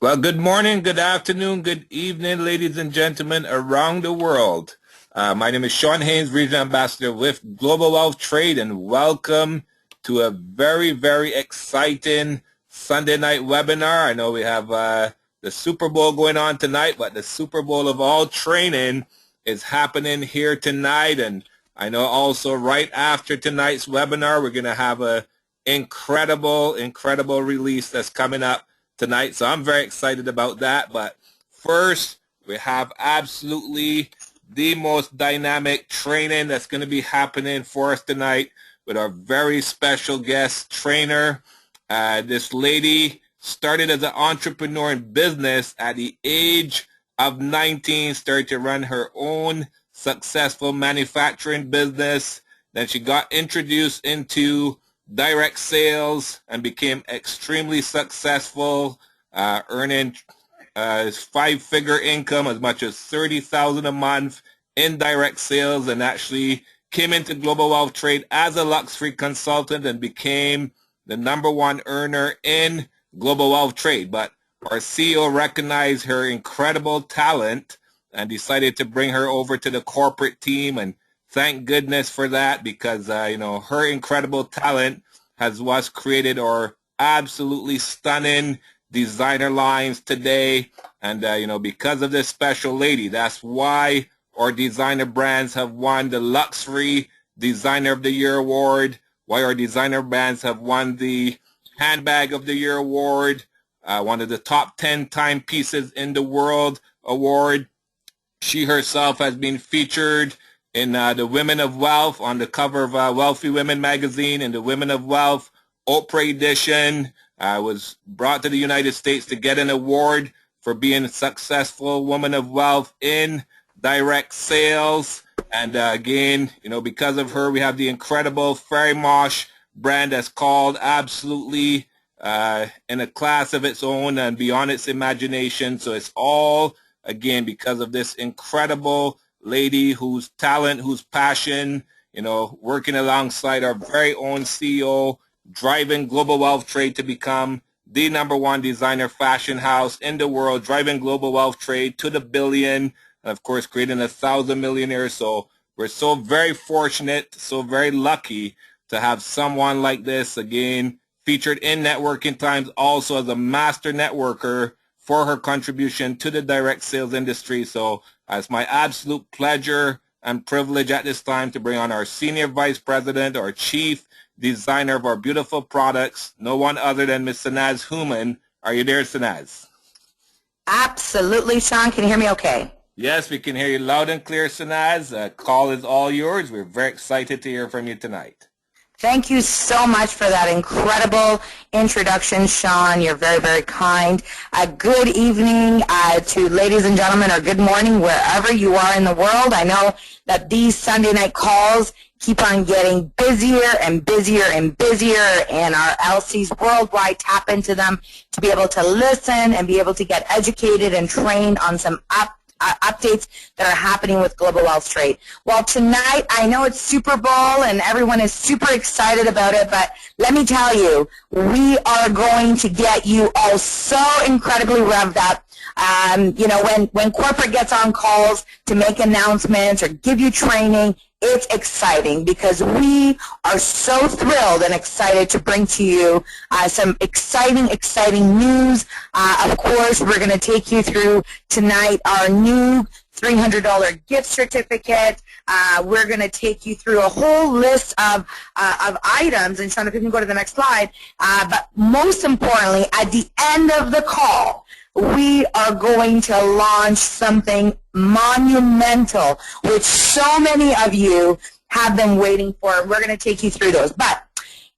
Well, good morning, good afternoon, good evening, ladies and gentlemen around the world. My name is Sean Haynes, Regional Ambassador with Global Wealth Trade, and welcome to a very, very exciting Sunday night webinar. I know we have the Super Bowl going on tonight, but the Super Bowl of all training is happening here tonight. And I know also right after tonight's webinar, we're going to have a incredible release that's coming up tonight. So I'm very excited about that. But first, we have absolutely the most dynamic training that's going to be happening for us tonight with our very special guest trainer. This lady started as an entrepreneur in business at the age of 19, started to run her own successful manufacturing business. Then she got introduced into direct sales and became extremely successful, earning five-figure income, as much as $30,000 a month in direct sales, and actually came into Global Wealth Trade as a luxury consultant and became the #1 earner in Global Wealth Trade. But our CEO recognized her incredible talent and decided to bring her over to the corporate team, and thank goodness for that, because her incredible talent has what's created our absolutely stunning designer lines today. And because of this special lady, that's why our designer brands have won the Luxury Designer of the Year award, why our designer brands have won the Handbag of the Year award, one of the top 10 timepieces in the world award. She herself has been featured in the Women of Wealth, on the cover of Wealthy Women magazine, in the Women of Wealth Oprah edition. Was brought to the United States to get an award for being a successful woman of wealth in direct sales. And again, because of her, we have the incredible Fairy Mosh brand that's called absolutely in a class of its own and beyond its imagination. So it's all, again, because of this incredible lady whose talent, whose passion, working alongside our very own CEO, driving Global Wealth Trade to become the #1 designer fashion house in the world, driving Global Wealth Trade to the billion, and of course creating 1,000 millionaires. So we're so very fortunate, so very lucky to have someone like this, again, featured in Networking Times, also as a master networker for her contribution to the direct sales industry. So it's my absolute pleasure and privilege at this time to bring on our Senior Vice President, our Chief Designer of our beautiful products, no one other than Ms. Sanaz Hooman. Are you there, Sanaz? Absolutely, Sean. Can you hear me okay? Yes, we can hear you loud and clear, Sanaz. Call is all yours. We're very excited to hear from you tonight. Thank you so much for that incredible introduction, Sean. You're very, very kind. Good evening to ladies and gentlemen, or good morning, wherever you are in the world. I know that these Sunday night calls keep on getting busier and busier and busier, and our LCs worldwide tap into them to be able to listen and be able to get educated and trained on some updates that are happening with Global Wealth Trade. Well, tonight, I know it's Super Bowl and everyone is super excited about it, but let me tell you, we are going to get you all so incredibly revved up. When corporate gets on calls to make announcements or give you training, it's exciting because we are so thrilled and excited to bring to you some exciting news. Of course, we're going to take you through tonight our new $300 gift certificate. We're going to take you through a whole list of items. And Sean, if you can go to the next slide. But most importantly, at the end of the call, we are going to launch something monumental, which so many of you have been waiting for. We're going to take you through those. But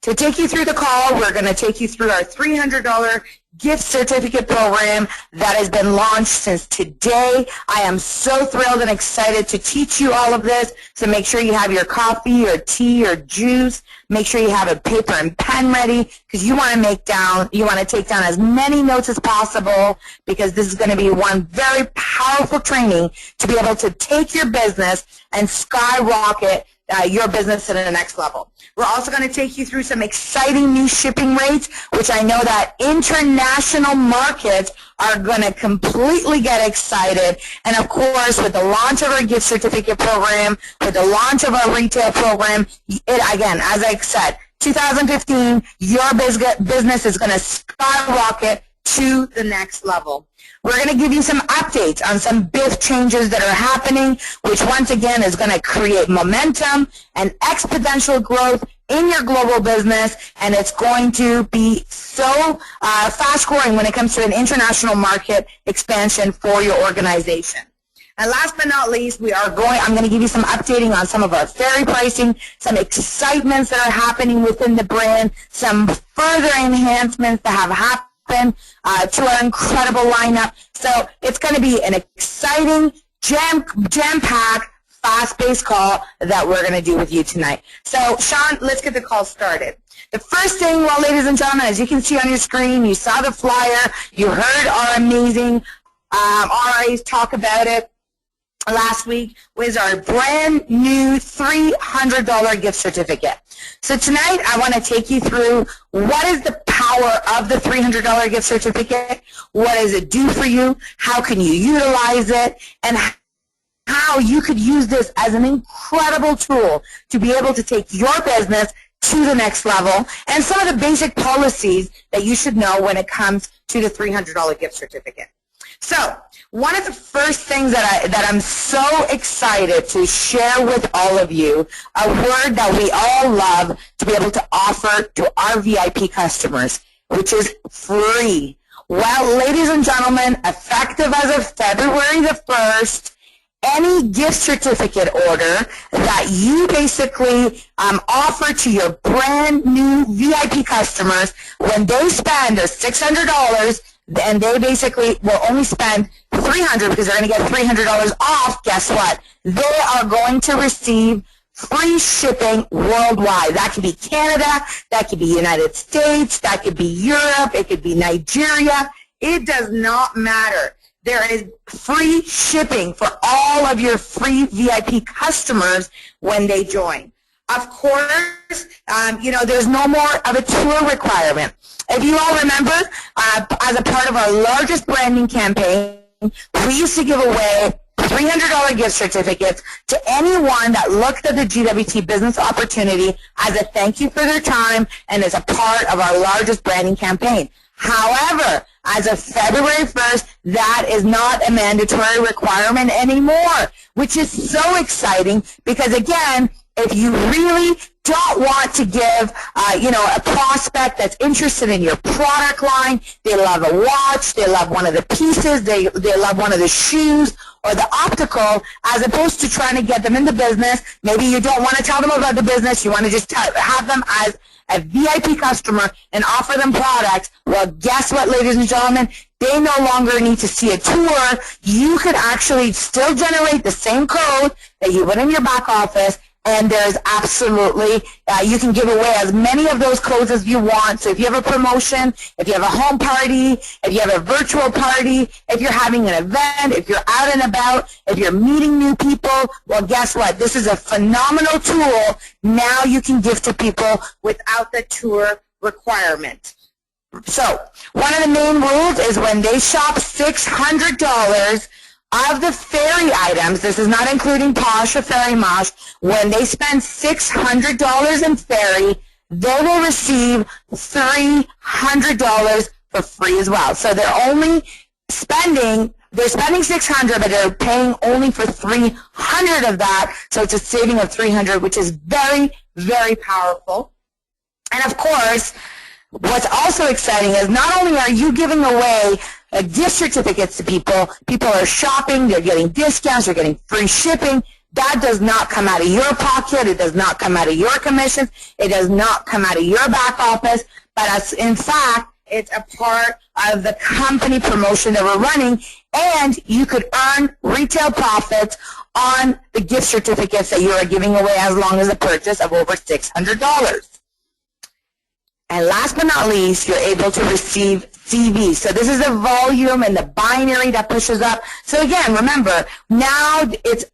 to take you through the call, we're going to take you through our $300 gift certificate program that has been launched since today. I am so thrilled and excited to teach you all of this. So make sure you have your coffee or tea or juice. Make sure you have a paper and pen ready, because you want to take down as many notes as possible, because this is going to be one very powerful training to be able to take your business and skyrocket your business to the next level. We're also going to take you through some exciting new shipping rates, which I know that international markets are going to completely get excited. And of course, with the launch of our gift certificate program, with the launch of our retail program, again, as I said, 2015, your business is going to skyrocket to the next level. We're going to give you some updates on some BIF changes that are happening, which once again is going to create momentum and exponential growth in your global business, and it's going to be so fast growing when it comes to an international market expansion for your organization. And last but not least, I'm going to give you some updating on some of our ferry pricing, some excitements that are happening within the brand, some further enhancements that have happened to our incredible lineup. So it's going to be an exciting, jam-packed, fast-paced call that we're going to do with you tonight. So, Sean, let's get the call started. The first thing, well, ladies and gentlemen, as you can see on your screen, you saw the flyer, you heard our amazing RAs talk about it last week, was our brand new $300 gift certificate. So tonight I want to take you through what is the power of the $300 gift certificate, what does it do for you, how can you utilize it, and how you could use this as an incredible tool to be able to take your business to the next level, and some of the basic policies that you should know when it comes to the $300 gift certificate. So, one of the first things that I'm so excited to share with all of you, a word that we all love to be able to offer to our VIP customers, which is free. Well, ladies and gentlemen, effective as of February the 1st, any gift certificate order that you basically offer to your brand new VIP customers, when they spend their $600, and they basically will only spend $300 because they're going to get $300 off, guess what? They are going to receive free shipping worldwide. That could be Canada, that could be United States, that could be Europe, it could be Nigeria. It does not matter. There is free shipping for all of your free VIP customers when they join. Of course, there's no more of a tour requirement. If you all remember, as a part of our largest branding campaign, we used to give away $300 gift certificates to anyone that looked at the GWT business opportunity as a thank you for their time and as a part of our largest branding campaign. However, as of February 1st, that is not a mandatory requirement anymore, which is so exciting because, again, if you really don't want to give, a prospect that's interested in your product line, they love a watch, they love one of the pieces, they love one of the shoes or the optical, as opposed to trying to get them in the business. Maybe you don't want to tell them about the business, you want to just have them as a VIP customer and offer them products. Well, guess what, ladies and gentlemen? They no longer need to see a tour. You could actually still generate the same code that you would in your back office, and there's absolutely, you can give away as many of those codes as you want. So if you have a promotion, if you have a home party, if you have a virtual party, if you're having an event, if you're out and about, if you're meeting new people, well, guess what? This is a phenomenal tool. Now you can give to people without the tour requirement. So one of the main rules is when they shop $600 of the ferry items, this is not including Posh or Ferry Mosh, when they spend $600 in ferry, they will receive $300 for free as well. So they're spending $600, but they're paying only for $300 of that, so it's a saving of $300, which is very, very powerful. And of course, what's also exciting is not only are you giving away gift certificates to people, people are shopping, they're getting discounts, they're getting free shipping. That does not come out of your pocket, it does not come out of your commissions, it does not come out of your back office, but in fact, it's a part of the company promotion that we're running, and you could earn retail profits on the gift certificates that you are giving away as long as a purchase of over $600. And last but not least, you're able to receive CV. So this is the volume and the binary that pushes up. So again, remember, now it's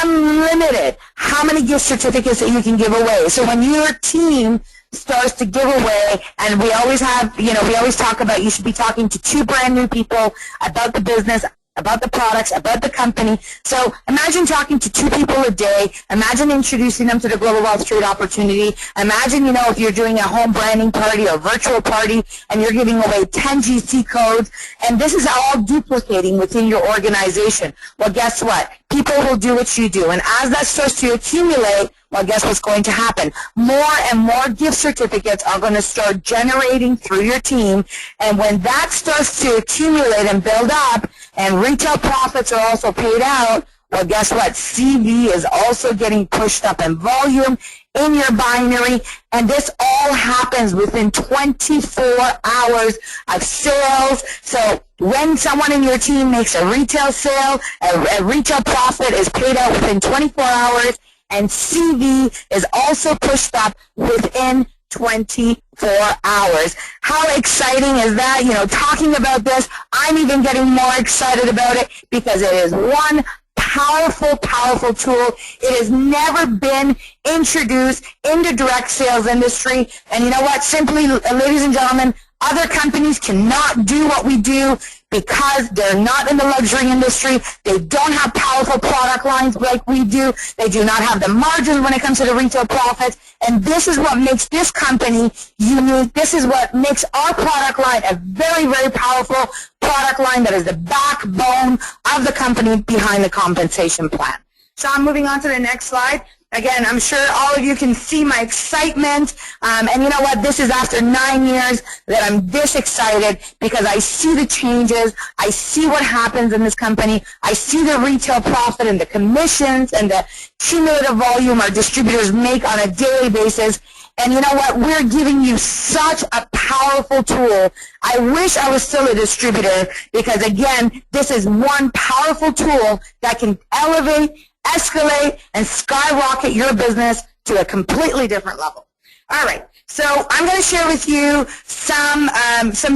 unlimited how many gift certificates that you can give away. So when your team starts to give away, and we always have, we always talk about you should be talking to 2 brand new people about the business, about the products, about the company. So imagine talking to 2 people a day. Imagine introducing them to the Global Wealth Trade opportunity. Imagine, if you're doing a home branding party or virtual party and you're giving away 10 GC codes, and this is all duplicating within your organization. Well, guess what? People will do what you do. And as that starts to accumulate, well, guess what's going to happen? More and more gift certificates are going to start generating through your team. And when that starts to accumulate and build up, and retail profits are also paid out, well, guess what? CV is also getting pushed up in volume in your binary, and this all happens within 24 hours of sales. So when someone in your team makes a retail sale, a retail profit is paid out within 24 hours, and CV is also pushed up within 24 hours. How exciting is that? Talking about this, I'm even getting more excited about it because it is one powerful, powerful tool. It has never been introduced in the direct sales industry. And you know what? Simply, ladies and gentlemen, other companies cannot do what we do because they're not in the luxury industry. They don't have powerful product lines like we do. They do not have the margins when it comes to the retail profits. And this is what makes this company unique. This is what makes our product line a very, very powerful product line that is the backbone of the company behind the compensation plan. So I'm moving on to the next slide. Again, I'm sure all of you can see my excitement, and you know what? This is after 9 years that I'm this excited because I see the changes, I see what happens in this company, I see the retail profit and the commissions and the cumulative volume our distributors make on a daily basis. And you know what? We're giving you such a powerful tool. I wish I was still a distributor because, again, this is one powerful tool that can elevate, escalate, and skyrocket your business to a completely different level. All right, so I'm going to share with you some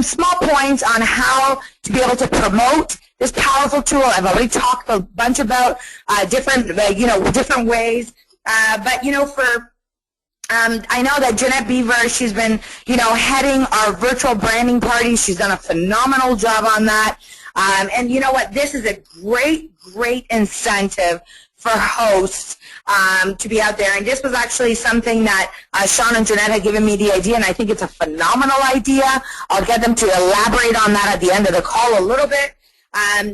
small points on how to be able to promote this powerful tool. I've already talked a bunch about different ways, but I know that Jeanette Beaver, she's been, heading our virtual branding party. She's done a phenomenal job on that. And you know what? This is a great, great incentive for hosts to be out there. And this was actually something that Sean and Jeanette had given me the idea, and I think it's a phenomenal idea. I'll get them to elaborate on that at the end of the call a little bit.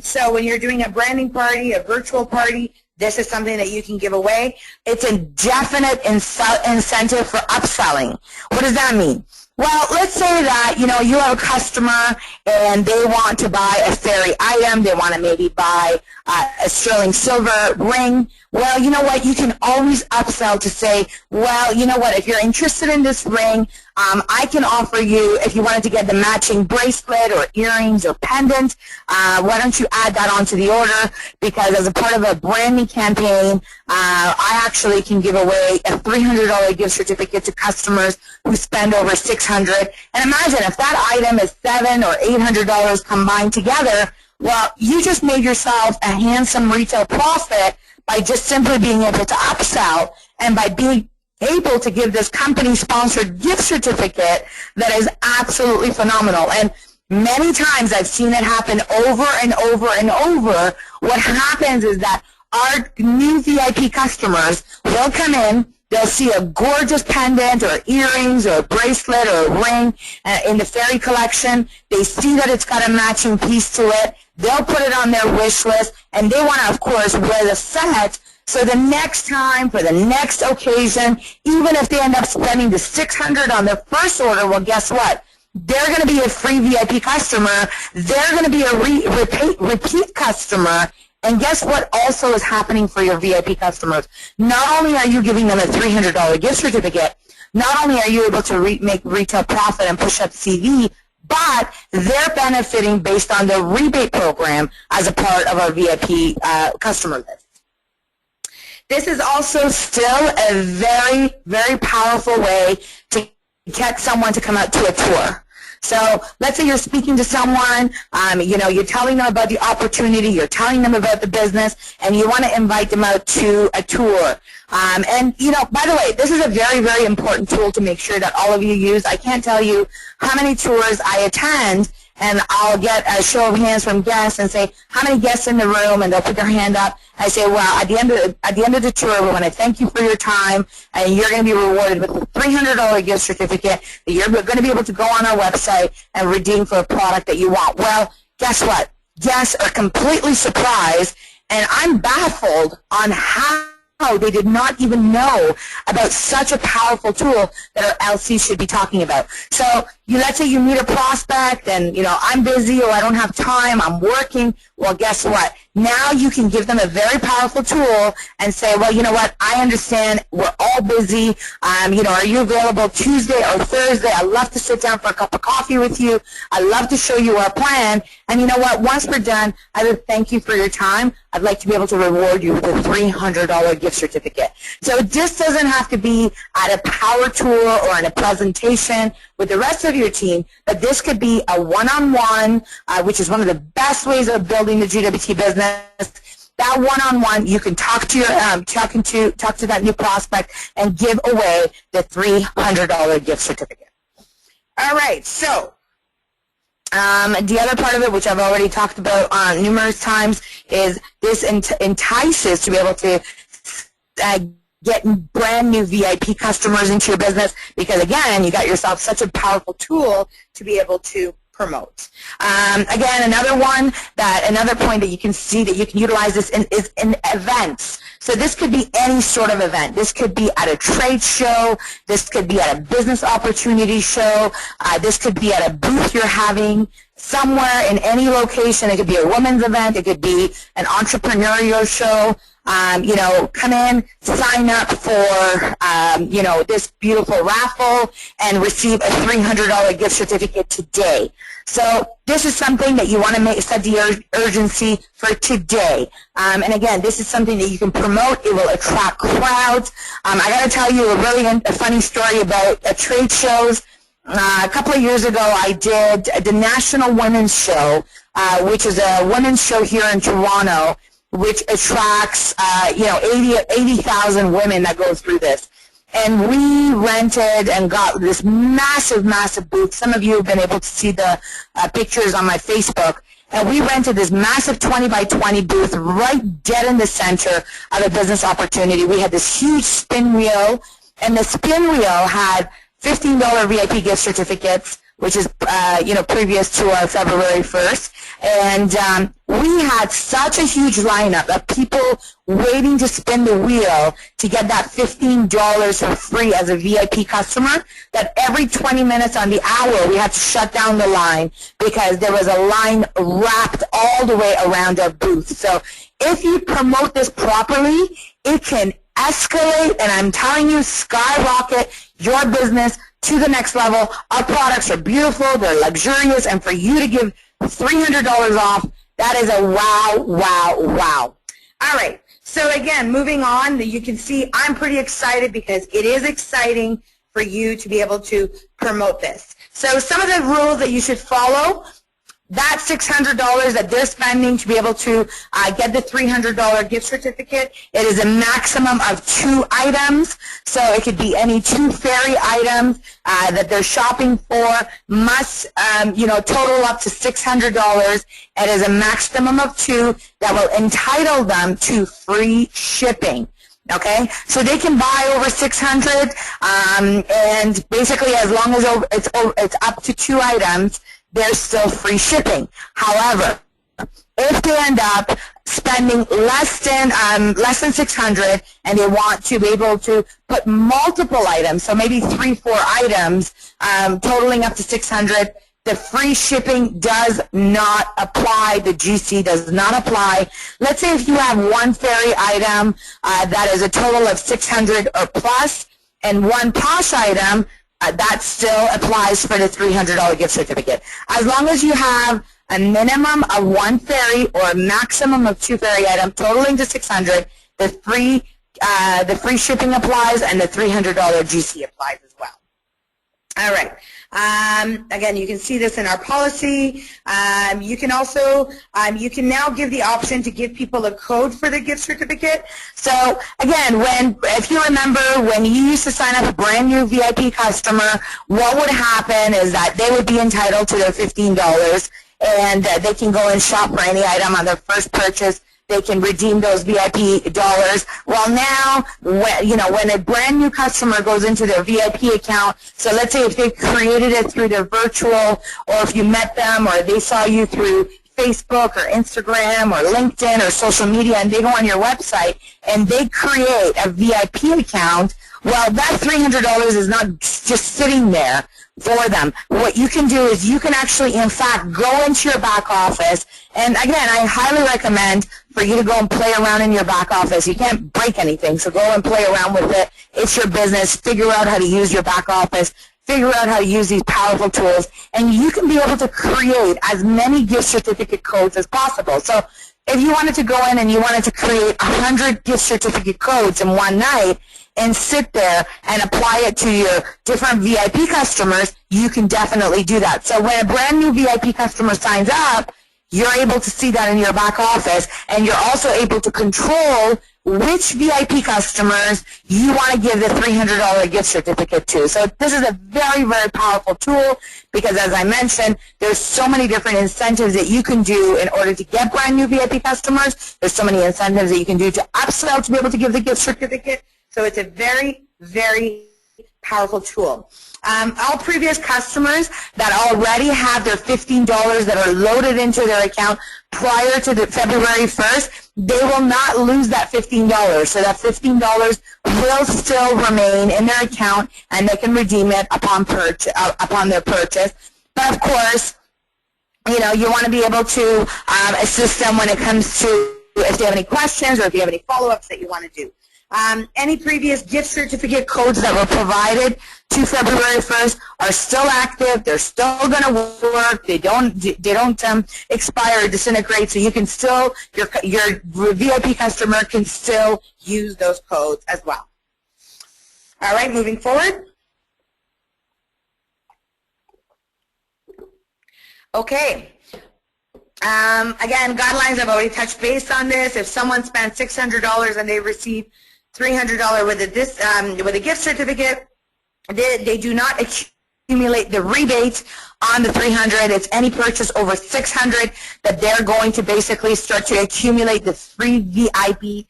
So when you're doing a branding party, a virtual party, this is something that you can give away. It's a definite incentive for upselling. What does that mean? Well, let's say that, you have a customer and they want to buy a fairy item. They want to maybe buy a sterling silver ring. Well, you know what? You can always upsell to say, well, you know what? If you're interested in this ring, I can offer you, if you wanted to get the matching bracelet or earrings or pendant, why don't you add that onto the order? Because as a part of a branding campaign, I actually can give away a $300 gift certificate to customers who spend over $600. And imagine if that item is $700 or $800 combined together, well, you just made yourself a handsome retail profit by just simply being able to upsell and by being able to give this company-sponsored gift certificate that is absolutely phenomenal. And many times I've seen it happen over and over and over. What happens is that our new VIP customers will come in, they'll see a gorgeous pendant or earrings or a bracelet or a ring in the fairy collection. They see that it's got a matching piece to it. They'll put it on their wish list, and they want to, of course, wear the set. So the next time, for the next occasion, even if they end up spending the $600 on their first order, well, guess what? They're going to be a free VIP customer. They're going to be a repeat customer. And guess what also is happening for your VIP customers? Not only are you giving them a $300 gift certificate, not only are you able to make retail profit and push up CV, but they're benefiting based on the rebate program as a part of our VIP customer list. This is also still a very, very powerful way to get someone to come out to a tour. So let's say you're speaking to someone, you're telling them about the opportunity, you're telling them about the business, and you want to invite them out to a tour. By the way, this is a very, very important tool to make sure that all of you use. I can't tell you how many tours I attend, and I'll get a show of hands from guests and say, how many guests in the room? And they'll put their hand up. I say, well, at the end of the tour, we want to thank you for your time, and you're going to be rewarded with a $300 gift certificate that you're going to be able to go on our website and redeem for a product that you want. Well, guess what? Guests are completely surprised, and I'm baffled on how they did not even know about such a powerful tool that our LC should be talking about. So let's say you meet a prospect and, I'm busy or I don't have time, I'm working. Well, guess what? Now you can give them a very powerful tool and say, well, you know what? I understand. We're all busy. Are you available Tuesday or Thursday? I'd love to sit down for a cup of coffee with you. I'd love to show you our plan. And you know what? Once we're done, I would thank you for your time. I'd like to be able to reward you with a $300 gift certificate. So it just doesn't have to be at a power tour or in a presentation with the rest of your team, but this could be a one-on-one, which is one of the best ways of building the GWT business. That one-on-one, you can talk to that new prospect and give away the $300 gift certificate. All right, so the other part of it, which I've already talked about numerous times, is this entices to be able to get brand new VIP customers into your business because, again, you got yourself such a powerful tool to be able to promote. Again, another point that you can see that you can utilize this is in events. So this could be any sort of event. This could be at a trade show. This could be at a business opportunity show. This could be at a booth you're having somewhere in any location. It could be a women's event. It could be an entrepreneurial show. Come in, sign up for, this beautiful raffle and receive a $300 gift certificate today. So this is something that you want to set the urgency for today. And again, this is something that you can promote. It will attract crowds. I got to tell you a funny story about trade shows. A couple of years ago, I did the National Women's Show, which is a women's show here in Toronto, which attracts 80,000 women that go through this. And we rented and got this massive, massive booth. Some of you have been able to see the pictures on my Facebook. And we rented this massive 20 by 20 booth right dead in the center of a business opportunity. We had this huge spin wheel, and the spin wheel had $15 VIP gift certificates, which is, previous to our February 1st. And we had such a huge lineup of people waiting to spin the wheel to get that $15 for free as a VIP customer that every 20 minutes on the hour we had to shut down the line because there was a line wrapped all the way around our booth. So if you promote this properly, it can escalate, and I'm telling you, skyrocket your business to the next level. Our products are beautiful, they're luxurious, and for you to give $300 off, that is a wow, wow, wow. All right, so again, moving on, you can see I'm pretty excited because it is exciting for you to be able to promote this. So some of the rules that you should follow: that $600 that they're spending to be able to get the $300 gift certificate, it is a maximum of 2 items. So it could be any 2 fairy items that they're shopping for, must total up to $600. It is a maximum of 2 that will entitle them to free shipping. Okay, so they can buy over 600, and basically as long as it's up to 2 items, there's still free shipping. However, if they end up spending less than 600 and they want to be able to put multiple items, so maybe 3-4 items, totaling up to 600, the free shipping does not apply. The GC does not apply. Let's say if you have 1 fairy item that is a total of 600 or plus, and 1 posh item, that still applies for the $300 gift certificate. As long as you have a minimum of 1 fairy or a maximum of 2 fairy items totaling to 600, the free shipping applies and the $300 GC applies as well. All right. Again, you can see this in our policy. You can also, you can now give the option to give people a code for the gift certificate. So again, if you remember, when you used to sign up a brand new VIP customer, what would happen is that they would be entitled to their $15, and they can go and shop for any item on their first purchase. They can redeem those VIP dollars. Well, now, when a brand new customer goes into their VIP account, so let's say if they created it through their virtual, or if you met them, or they saw you through Facebook or Instagram or LinkedIn or social media, and they go on your website and they create a VIP account, well, that $300 is not just sitting there for them. What you can do is you can actually, in fact, go into your back office, and again, I highly recommend for you to go and play around in your back office. You can't break anything, so go and play around with it. It's your business. Figure out how to use your back office. Figure out how to use these powerful tools, and you can be able to create as many gift certificate codes as possible. So if you wanted to go in and you wanted to create 100 gift certificate codes in one night and sit there and apply it to your different VIP customers, you can definitely do that. So when a brand new VIP customer signs up, you're able to see that in your back office, and you're also able to control which VIP customers you want to give the $300 gift certificate to. So this is a very, very powerful tool because, as I mentioned, there's so many different incentives that you can do in order to get brand new VIP customers. There's so many incentives that you can do to upsell to be able to give the gift certificate. So it's a very, very powerful tool. All previous customers that already have their $15 that are loaded into their account prior to the February 1st, they will not lose that $15. So that $15 will still remain in their account, and they can redeem it upon their purchase. But of course, you want to be able to assist them when it comes to if they have any questions or if you have any follow-ups that you want to do. Any previous gift certificate codes that were provided to February 1st are still active. They're still going to work. They don't expire or disintegrate. So you can still, your VIP customer can still use those codes as well. All right, moving forward. Okay. Again, guidelines, I've already touched base on this. If someone spent $600 and they receive $300 with a gift certificate, they do not accumulate the rebate on the $300. It's any purchase over $600 that they're going to basically start to accumulate the free VIP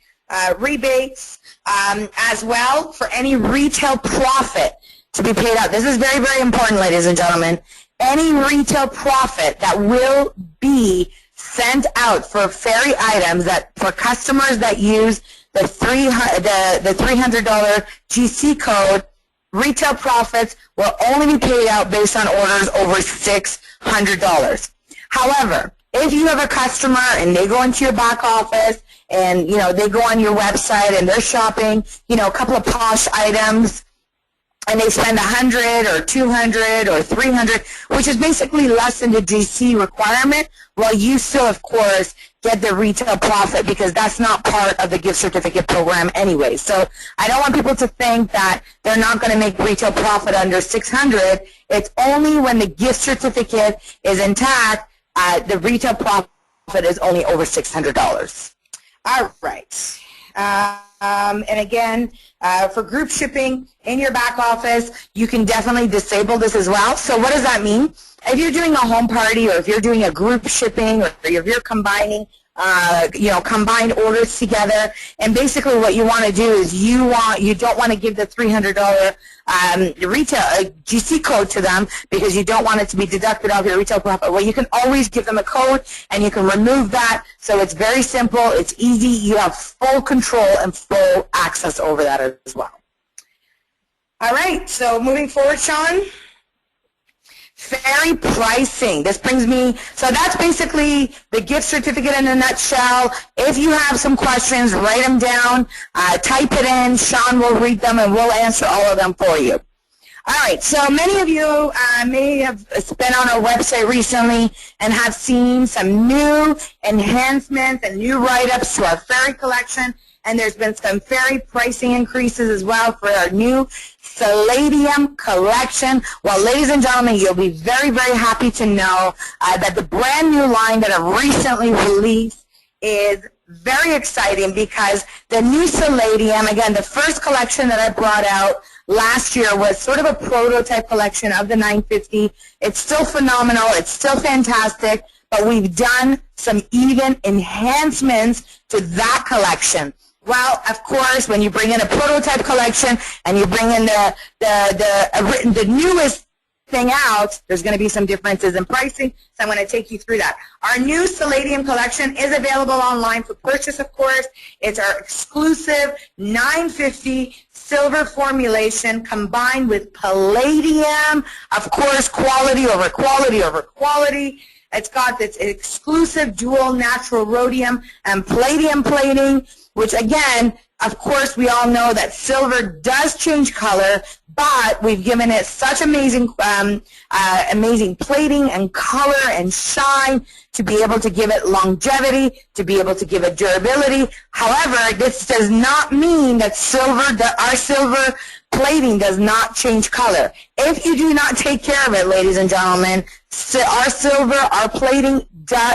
rebates, as well for any retail profit to be paid out. This is very, very important, ladies and gentlemen. Any retail profit that will be sent out for fairy items that for customers that use the $300 GC code, retail profits will only be paid out based on orders over $600. However, if you have a customer and they go into your back office and they go on your website and they're shopping a couple of posh items, and they spend $100 or $200 or $300, which is basically less than the GC requirement, well, you still, of course, get the retail profit because that's not part of the gift certificate program anyway. So I don't want people to think that they're not going to make retail profit under $600. It's only when the gift certificate is intact, the retail profit is only over $600. All right. And again, for group shipping in your back office, you can definitely disable this as well. So what does that mean? If you're doing a home party or if you're doing a group shipping or if you're combining combined orders together, and basically what you want to do is you don't want to give the $300 retail GC code to them because you don't want it to be deducted off your retail profit. Well, you can always give them a code and you can remove that. So it's very simple. It's easy. You have full control and full access over that as well. All right. So moving forward, Sean. Fairy pricing. This brings me, so that's basically the gift certificate in a nutshell. If you have some questions, write them down, type it in. Sean will read them and we'll answer all of them for you. All right, so many of you may have been on our website recently and have seen some new enhancements and new write-ups to our fairy collection. and there's been some fairy pricing increases as well for our new Palladium collection. Well, ladies and gentlemen, you'll be very, very happy to know that the brand new line that I've recently released is very exciting, because the new Palladium, again, the first collection that I brought out last year was sort of a prototype collection of the 950. It's still phenomenal. It's still fantastic, but we've done some even enhancements to that collection. Well, of course, when you bring in a prototype collection and you bring in the newest thing out, there's going to be some differences in pricing, so I'm going to take you through that. Our new Palladium collection is available online for purchase, of course. It's our exclusive 950 silver formulation combined with palladium, of course, quality over quality over quality. It's got this exclusive dual natural rhodium and palladium plating, which again, of course, we all know that silver does change color, but we've given it such amazing, amazing plating and color and shine to be able to give it longevity, to be able to give it durability. However, this does not mean that our silver plating does not change color. If you do not take care of it, ladies and gentlemen, our silver, our plating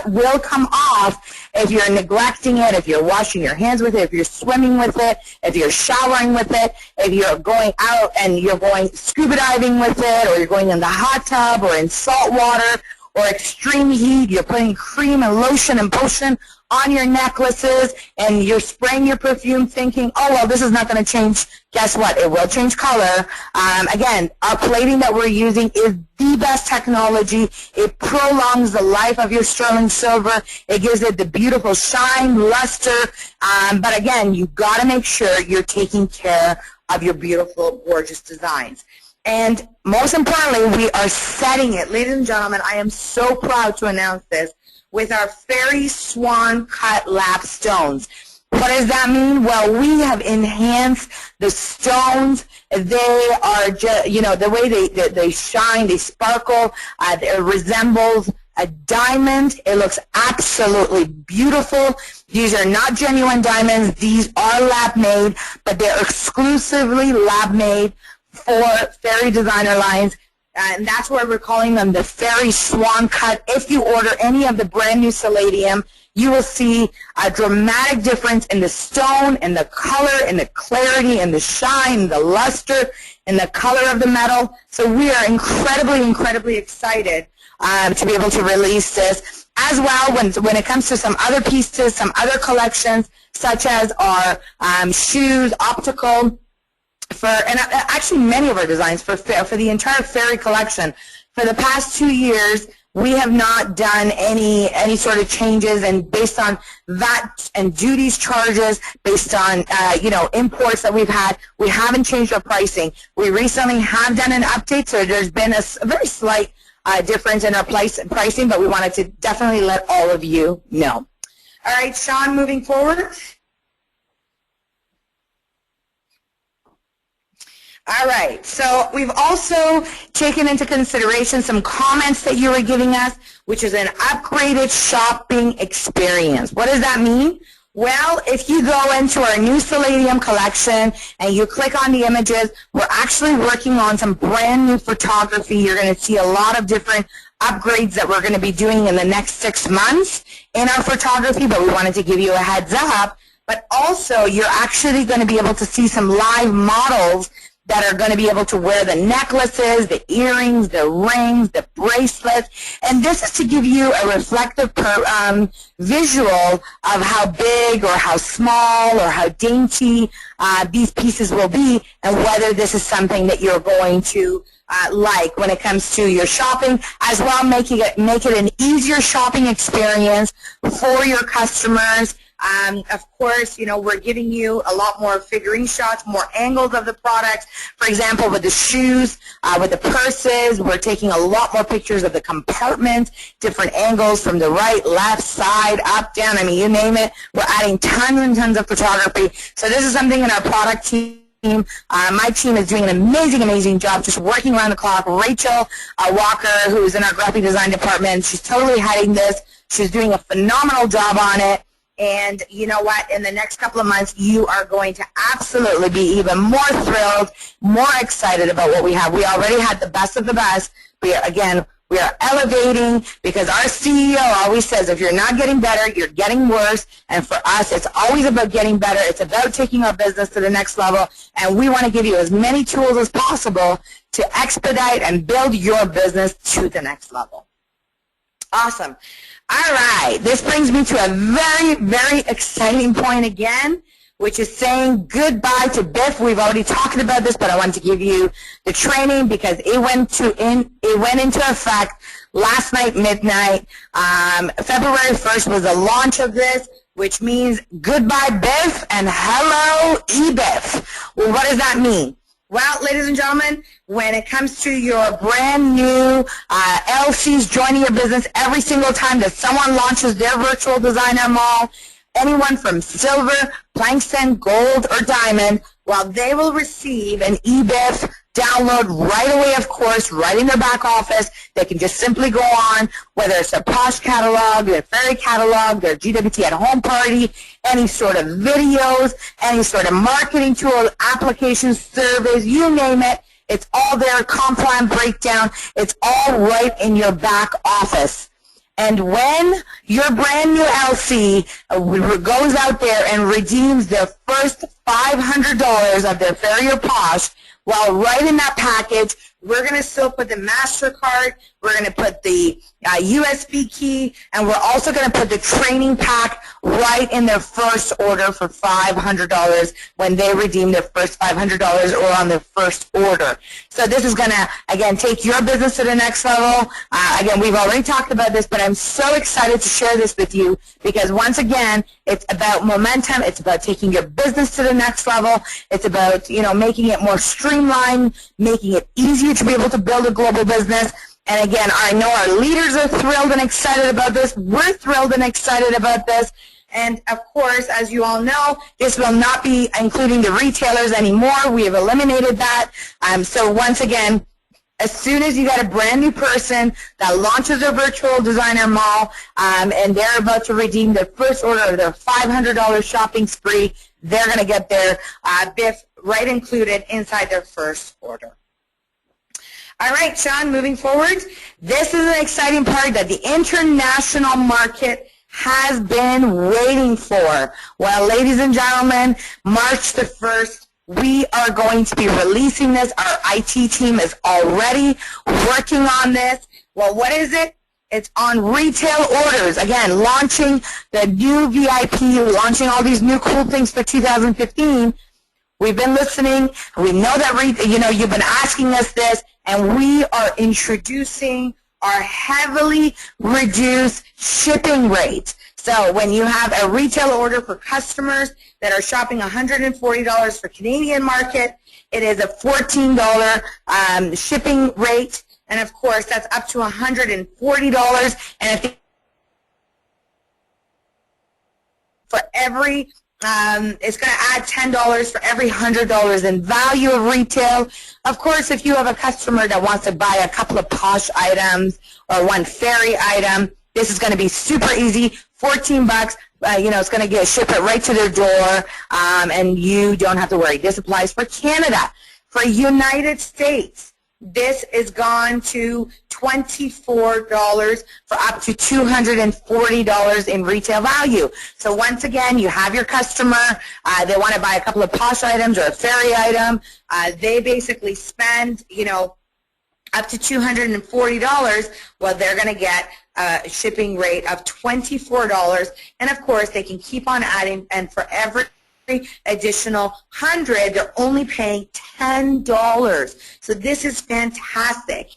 will come off if you're neglecting it, if you're washing your hands with it, if you're swimming with it, if you're showering with it, if you're going out and you're going scuba diving with it, or you're going in the hot tub or in salt water or extreme heat, you're putting cream and lotion and potion on your necklaces, and you're spraying your perfume thinking, oh, well, this is not going to change. Guess what? It will change color. Again, our plating that we're using is the best technology. It prolongs the life of your sterling silver. It gives it the beautiful shine, luster. But again, you've got to make sure you're taking care of your beautiful, gorgeous designs. And most importantly, we are setting it. Ladies and gentlemen, I am so proud to announce this, with our fairy swan cut lap stones. What does that mean? Well, we have enhanced the stones. They are just, you know, the way they shine, they sparkle. It resembles a diamond. It looks absolutely beautiful. These are not genuine diamonds. These are lab made, but they're exclusively lab made for fairy designer lines. And that's why we're calling them the Fairy Swan Cut. If you order any of the brand new Palladium, you will see a dramatic difference in the stone, in the color, in the clarity, in the shine, the luster, in the color of the metal. So we are incredibly, incredibly excited to be able to release this. As well, when it comes to some other pieces, some other collections, such as our shoes, optical, and actually many of our designs for the entire fairy collection. For the past 2 years, we have not done any sort of changes, and based on VAT and duties charges, based on imports that we've had, we haven't changed our pricing. We recently have done an update, so there's been a very slight difference in our pricing, but we wanted to definitely let all of you know. All right, Sean, moving forward. All right, so we've also taken into consideration some comments that you were giving us, which is an upgraded shopping experience. What does that mean? Well, if you go into our new Palladium collection and you click on the images, we're actually working on some brand new photography. You're going to see a lot of different upgrades that we're going to be doing in the next 6 months in our photography, but we wanted to give you a heads up. But also, you're actually going to be able to see some live models that are going to be able to wear the necklaces, the earrings, the rings, the bracelets. And this is to give you a reflective visual of how big or how small or how dainty these pieces will be, and whether this is something that you're going to like when it comes to your shopping, as well make it an easier shopping experience for your customers. Of course, we're giving you a lot more figurine shots, more angles of the products. For example, with the shoes, with the purses, we're taking a lot more pictures of the compartments, different angles from the right, left, side, up, down. I mean, you name it. We're adding tons and tons of photography. So this is something in our product team. My team is doing an amazing, amazing job just working around the clock. Rachel Walker, who's in our graphic design department, she's totally heading this. She's doing a phenomenal job on it. And you know what? In the next couple of months, you are going to absolutely be even more thrilled, more excited about what we have. We already had the best of the best. We are elevating because our CEO always says if you're not getting better, you're getting worse. And for us, it's always about getting better. It's about taking our business to the next level. And we want to give you as many tools as possible to expedite and build your business to the next level. Awesome. All right. This brings me to a very, very exciting point again, which is saying goodbye to Biff. We've already talked about this, but I want to give you the training because it went into effect last night, midnight. February 1st was the launch of this, which means goodbye Biff and hello eBiff. Well, what does that mean? Well, ladies and gentlemen, when it comes to your brand new LCs joining your business, every single time that someone launches their virtual designer mall, anyone from silver, plankton, gold, or diamond, well, they will receive an eBiff download right away, of course, right in their back office. They can just simply go on, whether it's their Posh catalog, their Fairy catalog, their GWT at home party, any sort of videos, any sort of marketing tool, applications, surveys, you name it. It's all there, comp plan breakdown. It's all right in your back office. And when your brand new LC goes out there and redeems their first $500 of their Fairy or Posh, well, right in that package, we're going to still put the MasterCard, we're going to put the USB key, and we're also going to put the training pack right in their first order for $500 when they redeem their first $500 or on their first order. So this is going to, again, take your business to the next level. Again, we've already talked about this, but I'm so excited to share this with you because, once again, it's about momentum. It's about taking your business to the next level. It's about, making it more streamlined, making it easier to be able to build a global business. And again, I know our leaders are thrilled and excited about this. We're thrilled and excited about this. And of course, as you all know, this will not be including the retailers anymore. We have eliminated that. So once again, as soon as you got a brand new person that launches a virtual designer mall and they're about to redeem their first order of their $500 shopping spree, they're going to get their Biff right included inside their first order. All right, Sean, moving forward, this is an exciting part that the international market has been waiting for. Well, ladies and gentlemen, March the 1st, we are going to be releasing this. Our IT team is already working on this. Well, what is it? It's on retail orders. Again, launching the new VIP, launching all these new cool things for 2015. We've been listening. We know that, you've been asking us this, and we are introducing our heavily reduced shipping rate. So when you have a retail order for customers that are shopping $140 for Canadian market, it is a $14 shipping rate, and of course that's up to $140. And if for every it's going to add $10 for every $100 in value of retail. Of course, if you have a customer that wants to buy a couple of Posh items or one Fairy item, this is going to be super easy. $14. It's going to ship it right to their door, and you don't have to worry. This applies for Canada. For United States, this is gone to $24 for up to $240 in retail value. So once again, you have your customer, they want to buy a couple of Posh items or a Fairy item. They basically spend, up to $240. Well, they're going to get a shipping rate of $24. And of course, they can keep on adding, and for every additional 100, they're only paying $10. So this is fantastic.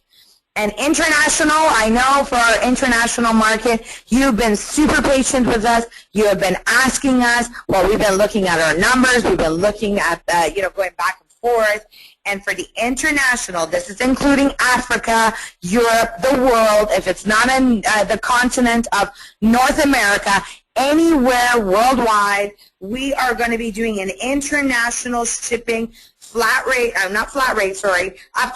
And international, I know for our international market, you've been super patient with us. You have been asking us. Well, we've been looking at our numbers. We've been looking at, going back and forth. And for the international, this is including Africa, Europe, the world. If it's not in the continent of North America, anywhere worldwide, we are going to be doing an international shipping up to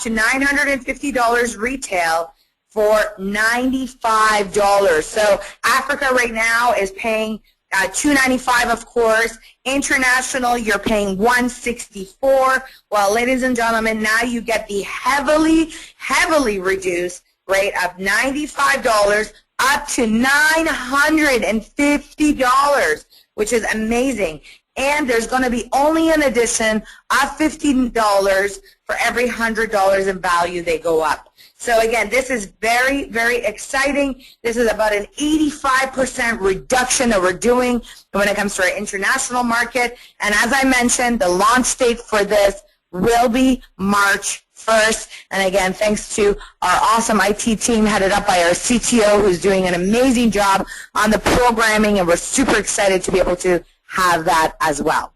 $950 retail for $95. So Africa right now is paying $295, of course. International, you're paying $164. Well, ladies and gentlemen, now you get the heavily, heavily reduced rate of $95 up to $950, which is amazing. And there's going to be only an addition of $15 for every $100 in value they go up. So again, this is very, very exciting. This is about an 85% reduction that we're doing when it comes to our international market. And as I mentioned, the launch date for this will be March 1st. And again, thanks to our awesome IT team headed up by our CTO, who's doing an amazing job on the programming, and we're super excited to be able to have that as well.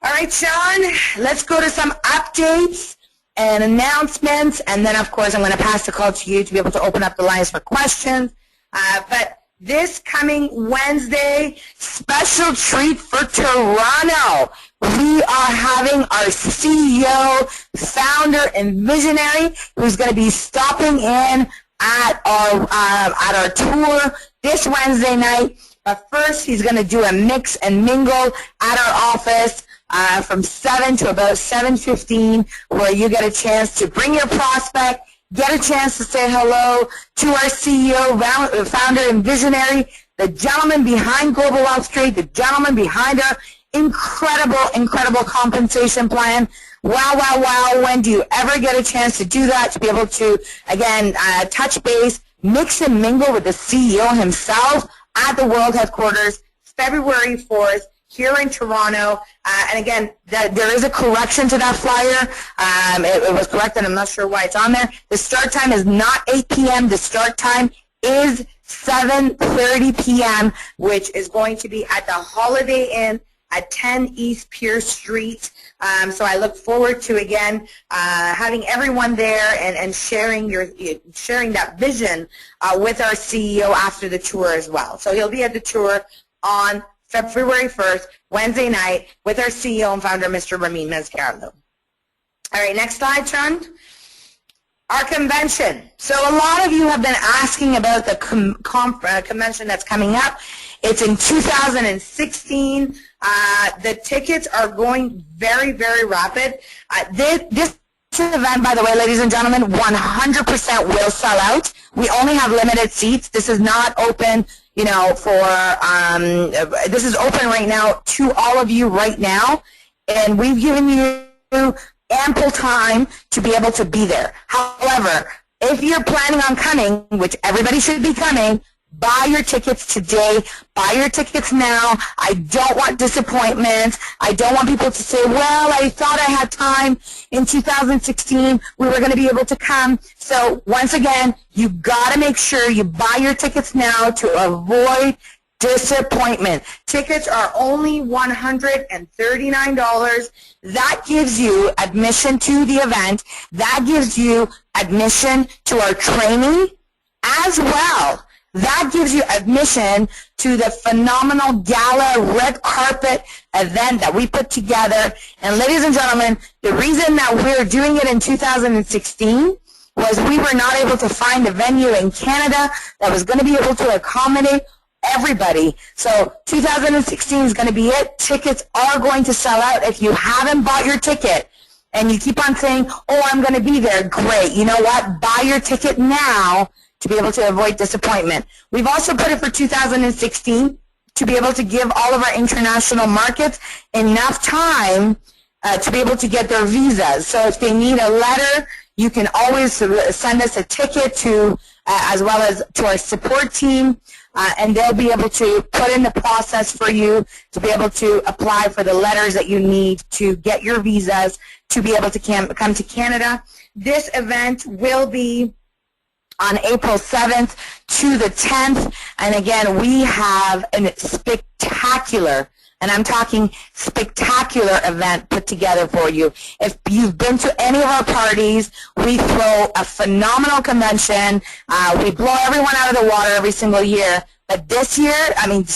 All right, Sean, let's go to some updates and announcements, and then, of course, I'm going to pass the call to you to be able to open up the lines for questions. But this coming Wednesday, special treat for Toronto. We are having our CEO, founder, and visionary who's going to be stopping in at our tour this Wednesday night. But first, he's going to do a mix and mingle at our office from 7 to about 7:15, where you get a chance to bring your prospect, get a chance to say hello to our CEO, founder, and visionary, the gentleman behind Global Wealth Trade, the gentleman behind our incredible, incredible compensation plan. Wow, wow, wow. When do you ever get a chance to do that, to be able to, again, touch base, mix and mingle with the CEO himself at the World Headquarters, February 4th, here in Toronto. And again, there is a correction to that flyer. It was corrected. I'm not sure why it's on there. The start time is not 8 p.m. The start time is 7:30 p.m., which is going to be at the Holiday Inn at 10 East Pierce Street. So I look forward to, again, having everyone there and sharing that vision with our CEO after the tour as well. So he'll be at the tour on February 1st, Wednesday night, with our CEO and founder, Mr. Ramin Mezcarlo. All right, next slide, Sean. Our convention. So a lot of you have been asking about the convention that's coming up. It's in 2016. The tickets are going very, very rapid. This event, by the way, ladies and gentlemen, 100% will sell out. We only have limited seats. This is not open, this is open right now to all of you right now, and we've given you ample time to be able to be there. However, if you're planning on coming, which everybody should be coming, buy your tickets today. Buy your tickets now. I don't want disappointments. I don't want people to say, well, I thought I had time in 2016. We were going to be able to come. So once again, you got to make sure you buy your tickets now to avoid disappointment. Tickets are only $139. That gives you admission to the event. That gives you admission to our training as well. That gives you admission to the phenomenal gala red carpet event that we put together. And ladies and gentlemen, the reason that we're doing it in 2016 was we were not able to find a venue in Canada that was going to be able to accommodate everybody. So 2016 is going to be it. Tickets are going to sell out. If you haven't bought your ticket and you keep on saying, oh, I'm going to be there, great. You know what? Buy your ticket now to be able to avoid disappointment. We've also put it for 2016 to be able to give all of our international markets enough time to be able to get their visas. So if they need a letter, you can always send us a ticket to, as well as to our support team, and they'll be able to put in the process for you to be able to apply for the letters that you need to get your visas to be able to come to Canada. This event will be on April 7th to the 10th. And again, we have a spectacular, and I'm talking spectacular event put together for you. If you've been to any of our parties, we throw a phenomenal convention. We blow everyone out of the water every single year. But this year, in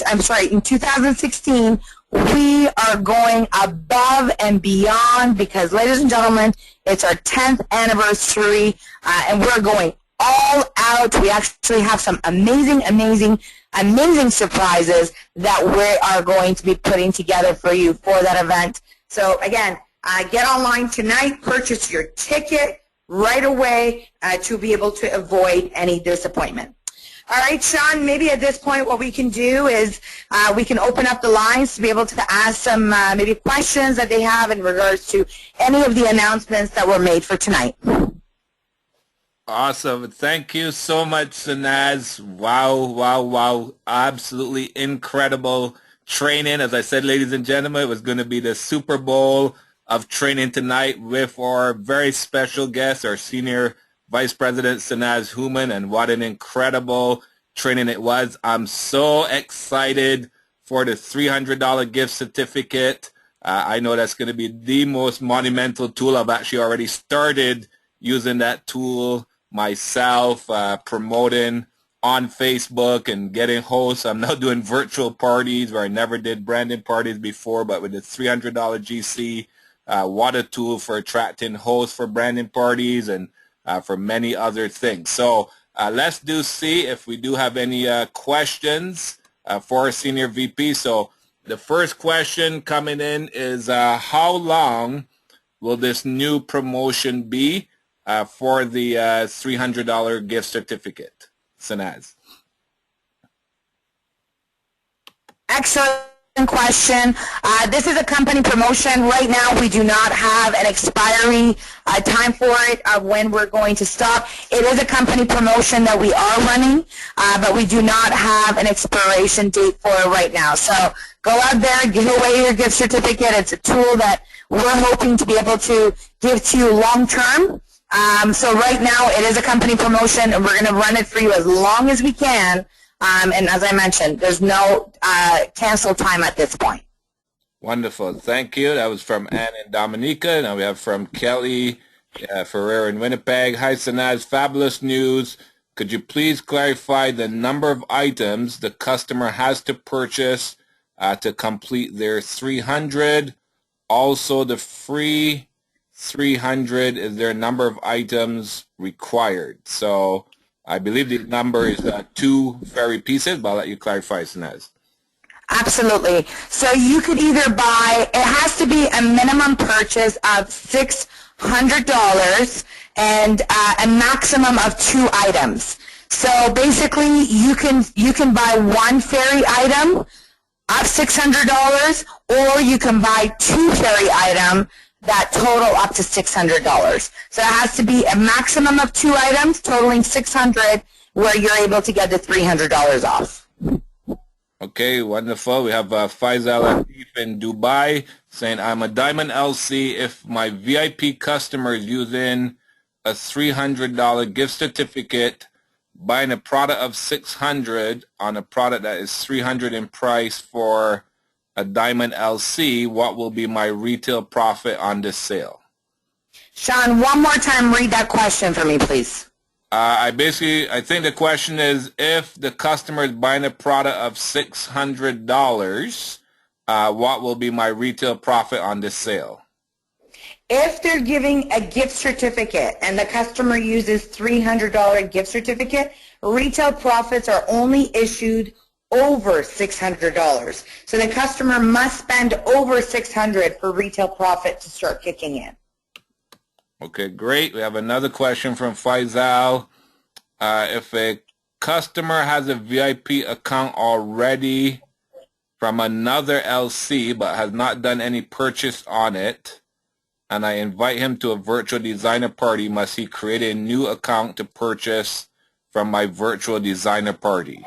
2016, we are going above and beyond because, ladies and gentlemen, it's our 10th anniversary, and we're going all out. We actually have some amazing amazing surprises that we are going to be putting together for you for that event. So again, get online tonight, purchase your ticket right away to be able to avoid any disappointment. All right, Sean, maybe at this point what we can do is we can open up the lines to be able to ask some maybe questions that they have in regards to any of the announcements that were made for tonight. Awesome. Thank you so much, Sanaz. Wow, wow, wow. Absolutely incredible training. As I said, ladies and gentlemen, it was going to be the Super Bowl of training tonight with our very special guest, our Senior Vice President, Sanaz Hooman, and what an incredible training it was. I'm so excited for the $300 gift certificate. I know that's going to be the most monumental tool. I've actually already started using that tool myself, promoting on Facebook and getting hosts. I'm now doing virtual parties where I never did branding parties before, but with the $300 GC, what a tool for attracting hosts for branding parties and for many other things. So let's see if we do have any questions for our Senior VP. So the first question coming in is how long will this new promotion be for the $300 gift certificate? Sanaz. Excellent question. This is a company promotion. Right now, we do not have an expiry time for it of when we're going to stop. It is a company promotion that we are running, but we do not have an expiration date for it right now. So go out there, give away your gift certificate. It's a tool that we're hoping to be able to give to you long term. So right now, it is a company promotion, and we're going to run it for you as long as we can. And as I mentioned, there's no cancel time at this point. Wonderful. Thank you. That was from Ann and Dominica. Now we have from Kelly Ferrer in Winnipeg. Hi, Sanaz. Fabulous news. Could you please clarify the number of items the customer has to purchase to complete their 300? Also, the free 300, is there a number of items required? So I believe the number is 2 ferry pieces, but I'll let you clarify, Sanaz. Absolutely. So you could either buy, it has to be a minimum purchase of $600 and a maximum of 2 items. So basically, you can buy 1 ferry item of $600, or you can buy 2 ferry items that total up to $600. So it has to be a maximum of 2 items totaling $600, where you're able to get the $300 off. Okay, wonderful. We have Faisal Atif in Dubai saying, I'm a Diamond LC. If my VIP customer is using a $300 gift certificate, buying a product of $600 on a product that is $300 in price for a Diamond LC, what will be my retail profit on this sale? Sean, one more time, read that question for me, please. I think the question is, if the customer is buying a product of $600, what will be my retail profit on this sale? If they're giving a gift certificate and the customer uses $300 gift certificate, retail profits are only issued over $600. So the customer must spend over $600 for retail profit to start kicking in. Okay, great. We have another question from Faisal. If a customer has a VIP account already from another LC but has not done any purchase on it, and I invite him to a virtual designer party, must he create a new account to purchase from my virtual designer party?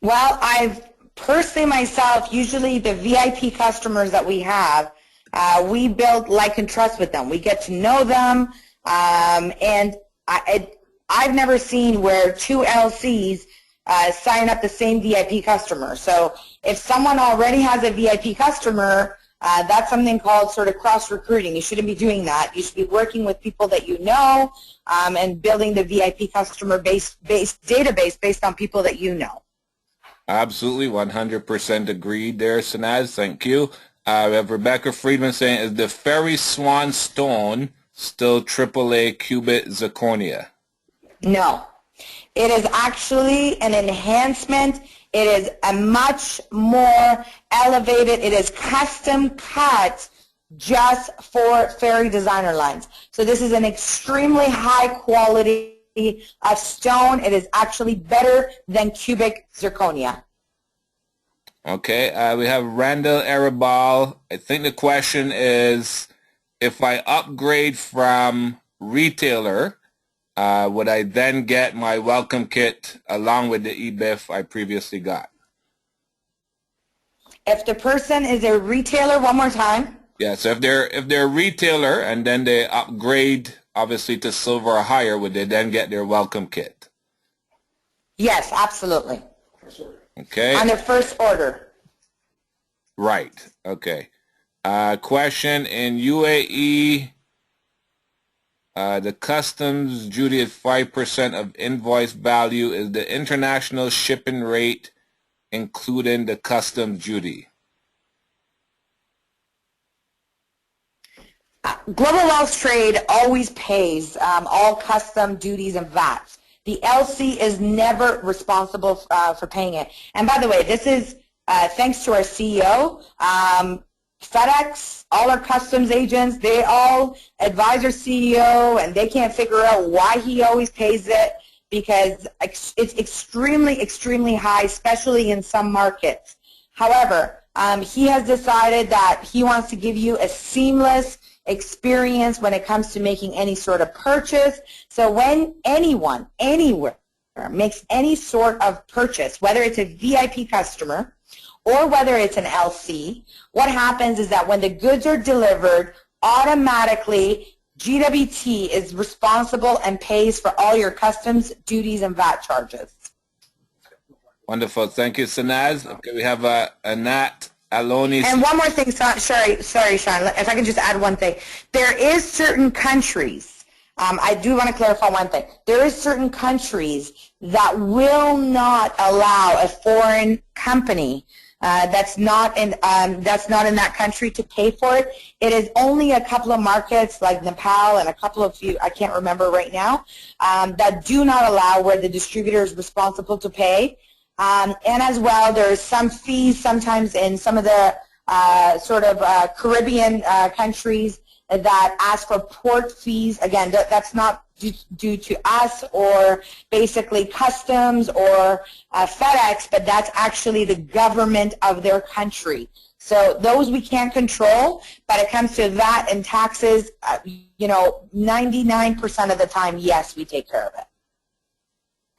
Well, I've personally myself, usually the VIP customers that we have, we build like and trust with them. We get to know them, and I've never seen where 2 LCs sign up the same VIP customer. So if someone already has a VIP customer, that's something called sort of cross-recruiting. You shouldn't be doing that. You should be working with people that you know and building the VIP customer base database based on people that you know. Absolutely, 100% agreed there, Sanaz. Thank you. We have Rebecca Friedman saying, is the Ferry Swan Stone still AAA Qubit Zirconia? No. It is actually an enhancement. It is a much more elevated, it is custom cut just for fairy designer lines. So this is an extremely high quality of stone. It is actually better than cubic zirconia. Okay, we have Randall Arabal. I think the question is, if I upgrade from retailer, would I then get my welcome kit along with the EBIF I previously got? If the person is a retailer, one more time. Yeah, so if they're a retailer and then they upgrade obviously to silver or higher, would they then get their welcome kit? Yes, absolutely. Okay. On their first order. Right. Okay. Question in UAE. The customs duty is 5% of invoice value. Is the international shipping rate including the customs duty? Global Wealth Trade always pays all custom duties and VATs. The LC is never responsible for paying it. And by the way, this is thanks to our CEO. FedEx, all our customs agents, they all advise our CEO, and they can't figure out why he always pays it, because it's extremely, extremely high, especially in some markets. However, he has decided that he wants to give you a seamless experience when it comes to making any sort of purchase. So when anyone, anywhere, makes any sort of purchase, whether it's a VIP customer or whether it's an LC, what happens is that when the goods are delivered, automatically GWT is responsible and pays for all your customs duties and VAT charges. Wonderful. Thank you, Sanaz. Okay, we have Anat Aloni. And one more thing, sorry, Sean, if I can just add one thing. There is certain countries, I do want to clarify one thing. There is certain countries that will not allow a foreign company that's not in that country to pay for it. It is only a couple of markets like Nepal and a couple of few, I can't remember right now, that do not allow where the distributor is responsible to pay. And as well, there's some fees sometimes in some of the Caribbean countries that ask for port fees. Again, that's not due to us or basically customs or FedEx, but that's actually the government of their country. So those we can't control, but it comes to that and taxes, 99% of the time, yes, we take care of it.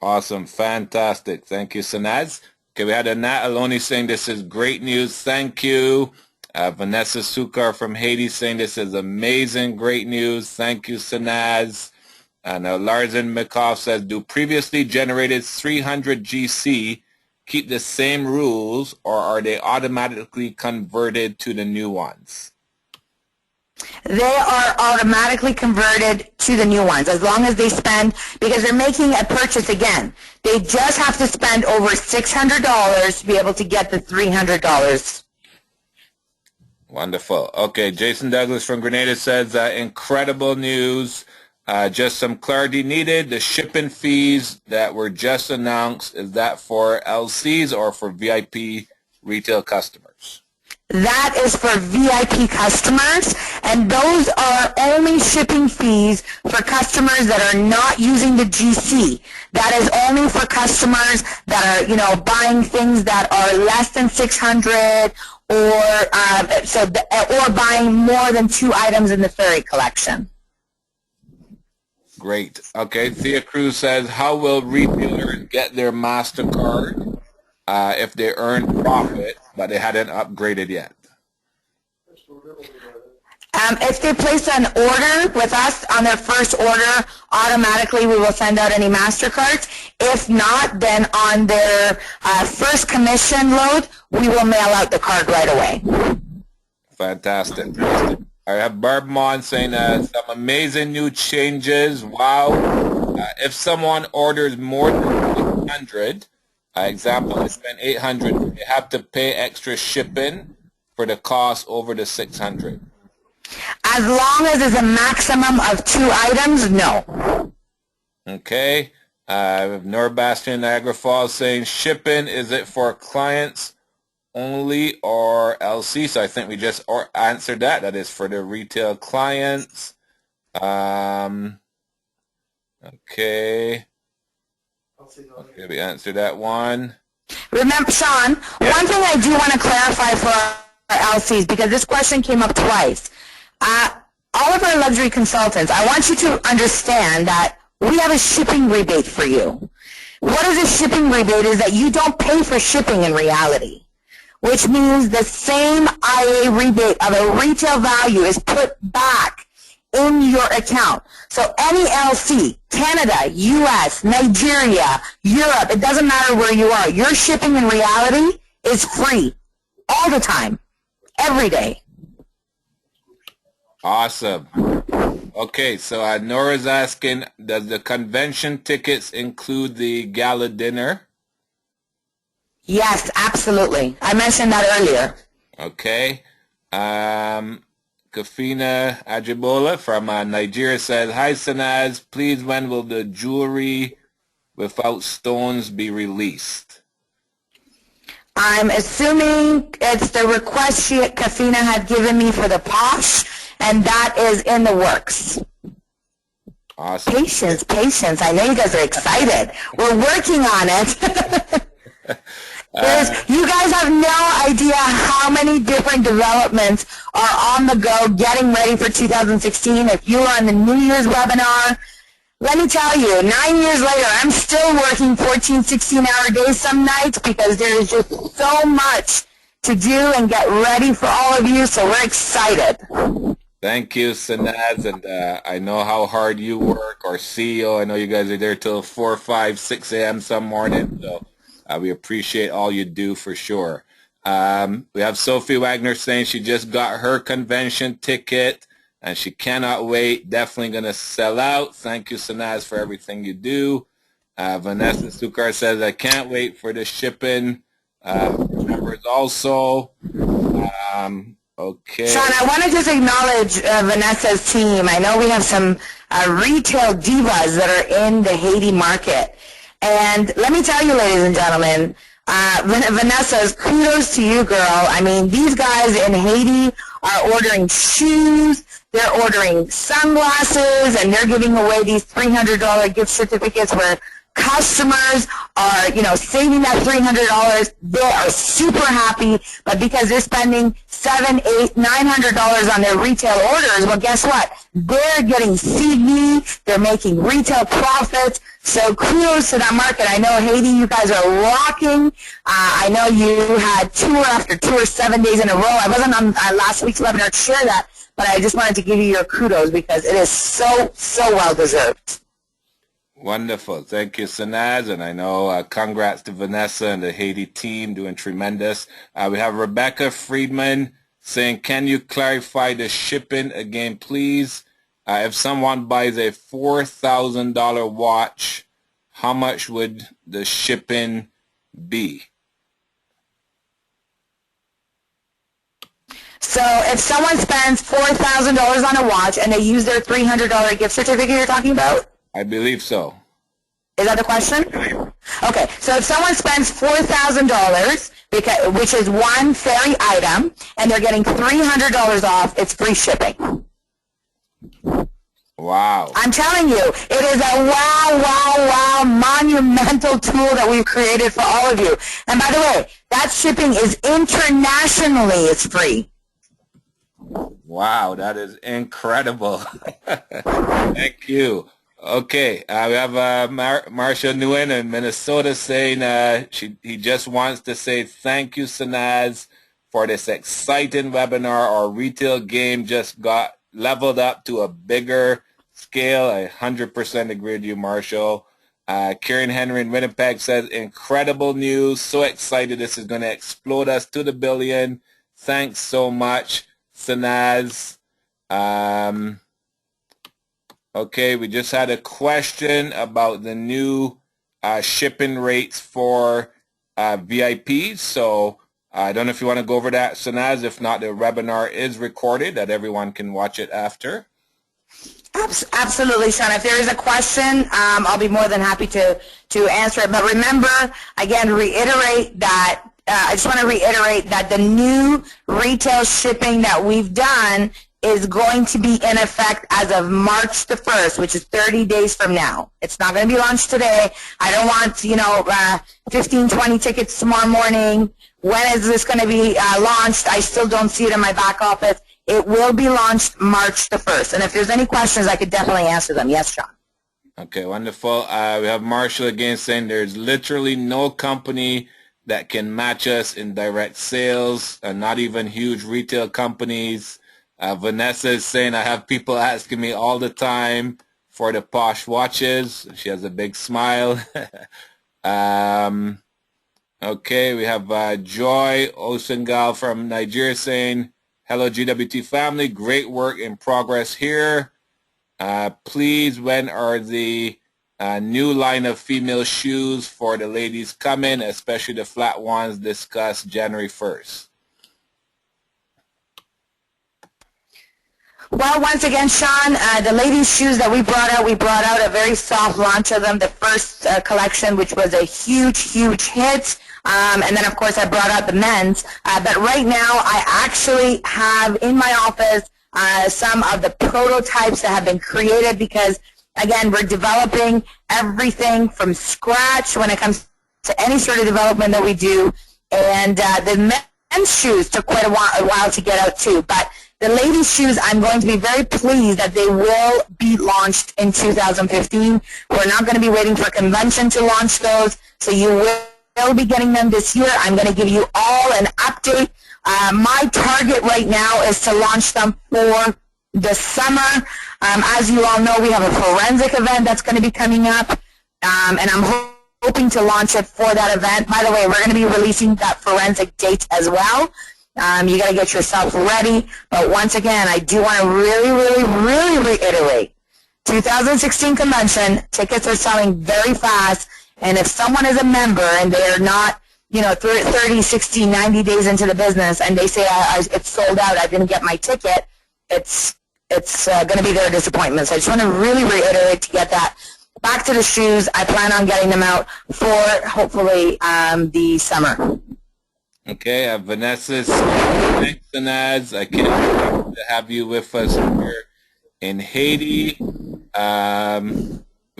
Awesome. Fantastic. Thank you, Sanaz. Okay, we had Anat Aloni saying this is great news. Thank you. Vanessa Sukar from Haiti saying this is amazing, great news. Thank you, Sanaz. And Larzen Mikov says, do previously generated 300 GC keep the same rules, or are they automatically converted to the new ones? They are automatically converted to the new ones as long as they spend, because they're making a purchase again. They just have to spend over $600 to be able to get the $300. Wonderful. Okay, Jason Douglas from Grenada says, incredible news. Just some clarity needed. The shipping fees that were just announced, is that for LCs or for VIP retail customers? That is for VIP customers, and those are only shipping fees for customers that are not using the GC. That is only for customers that are, buying things that are less than 600 or buying more than 2 items in the Fairy collection. Great. Okay, Thea Cruz says, how will retailers get their MasterCard if they earn profit but they hadn't upgraded yet? If they place an order with us on their first order, automatically we will send out any MasterCards. If not, then on their first commission load, we will mail out the card right away. Fantastic. I have Barb Mon saying some amazing new changes. Wow. If someone orders more than 800, example, I spent 800, they have to pay extra shipping for the cost over the 600. As long as it's a maximum of 2 items, no. Okay. Nora Bastion, Niagara Falls saying shipping, is it for clients only or LC? So I think we just answered that. That is for the retail clients. Okay. Okay, we answered that one. Remember, Sean, one thing I do want to clarify for our LCs, because this question came up twice. All of our luxury consultants, I want you to understand that we have a shipping rebate for you. What is a shipping rebate is that you don't pay for shipping in reality, which means the same IA rebate of a retail value is put back in your account. So any LC, Canada, US, Nigeria, Europe, it doesn't matter where you are, your shipping in reality is free all the time, every day. Awesome. Okay, so Nora's asking, does the convention tickets include the gala dinner? Yes, absolutely. I mentioned that earlier. Okay. Kafina Ajibola from Nigeria says, hi Sanaz, please when will the jewelry without stones be released? I'm assuming it's the request Kafina had given me for the posh, and that is in the works. Awesome. Patience. I know you guys are excited. We're working on it. You guys have no idea how many different developments are on the go getting ready for 2016. If you are on the New Year's webinar, let me tell you, 9 years later, I'm still working 14, 16-hour days some nights because there is just so much to do and get ready for all of you, so we're excited. Thank you, Sanaz, and I know how hard you work, our CEO. I know you guys are there till 4, 5, 6 a.m. some morning, so we appreciate all you do for sure. We have Sophie Wagner saying she just got her convention ticket, and she cannot wait. Definitely going to sell out. Thank you, Sanaz, for everything you do. Vanessa Sukar says, I can't wait for the shipping. Members also. Okay. Sean, I want to just acknowledge Vanessa's team. I know we have some retail divas that are in the Haiti market. And let me tell you, ladies and gentlemen, Vanessa's kudos to you, girl. I mean, these guys in Haiti are ordering shoes, they're ordering sunglasses, and they're giving away these $300 gift certificates where customers are, saving that $300. They are super happy, but because they're spending $700, $800, $900 on their retail orders, well, guess what? They're getting CV, they're making retail profits. So kudos to that market. I know Haiti, you guys are rocking. I know you had tour after tour 7 days in a row. I wasn't on last week's webinar to share that, but I just wanted to give you your kudos because it is so, so well deserved. Wonderful. Thank you, Sanaz. And I know congrats to Vanessa and the Haiti team doing tremendous. We have Rebecca Friedman saying, can you clarify the shipping again, please? If someone buys a $4,000 watch, how much would the shipping be? So if someone spends $4,000 on a watch and they use their $300 gift certificate you're talking about? I believe so. Is that the question? Okay, so if someone spends $4,000, which is one fairy item, and they're getting $300 off, it's free shipping. Wow. I'm telling you, it is a wow, monumental tool that we've created for all of you. And by the way, that shipping is internationally, it's free. Wow, that is incredible. Thank you. Okay, we have Marcia Nguyen in Minnesota saying he just wants to say thank you, Sanaz, for this exciting webinar. Our retail game just got leveled up to a bigger scale. I 100% agree with you, Marshall. Karen Henry in Winnipeg says, incredible news. So excited. This is going to explode us to the billion. Thanks so much, Sanaz. Okay, we just had a question about the new shipping rates for VIPs. So I don't know if you want to go over that, Sanaz. If not, the webinar is recorded that everyone can watch it after. Absolutely, Sean. If there is a question, I'll be more than happy to answer it. But remember, again, I just want to reiterate that the new retail shipping that we've done is going to be in effect as of March the 1st, which is 30 days from now. It's not going to be launched today. I don't want, 15, 20 tickets tomorrow morning. When is this going to be launched? I still don't see it in my back office. It will be launched March the 1st. And if there's any questions, I could definitely answer them. Yes, Sean. Okay, wonderful. We have Marshall again saying there's literally no company that can match us in direct sales, not even huge retail companies. Vanessa is saying, I have people asking me all the time for the posh watches. She has a big smile. Okay, we have Joy Osengal from Nigeria saying, hello, GWT family. Great work in progress here. Please, when are the new line of female shoes for the ladies coming, especially the flat ones discussed January 1st? Well, once again, Sean, the ladies' shoes that we brought out a very soft launch of them, the first collection, which was a huge, huge hit. And then, of course, I brought out the men's. But right now, I actually have in my office some of the prototypes that have been created because, again, we're developing everything from scratch when it comes to any sort of development that we do. And the men's shoes took quite a while to get out, too. But the ladies' shoes, I'm going to be very pleased that they will be launched in 2015. We're not going to be waiting for convention to launch those, so you will be getting them this year. I'm going to give you all an update. My target right now is to launch them for the summer. As you all know, we have a forensic event that's going to be coming up, and I'm hoping to launch it for that event. By the way, we're going to be releasing that forensic date as well. You got to get yourself ready. But once again, I do want to really, really, really reiterate, 2016 convention, tickets are selling very fast. And if someone is a member and they're not, 30, 60, 90 days into the business and they say, it's sold out, I didn't get my ticket, it's going to be their disappointment. So I just want to really reiterate to get that. Back to the shoes. I plan on getting them out for, hopefully, the summer. Okay, Vanessa, thanks, Sanaz. I can't wait to have you with us here in Haiti. We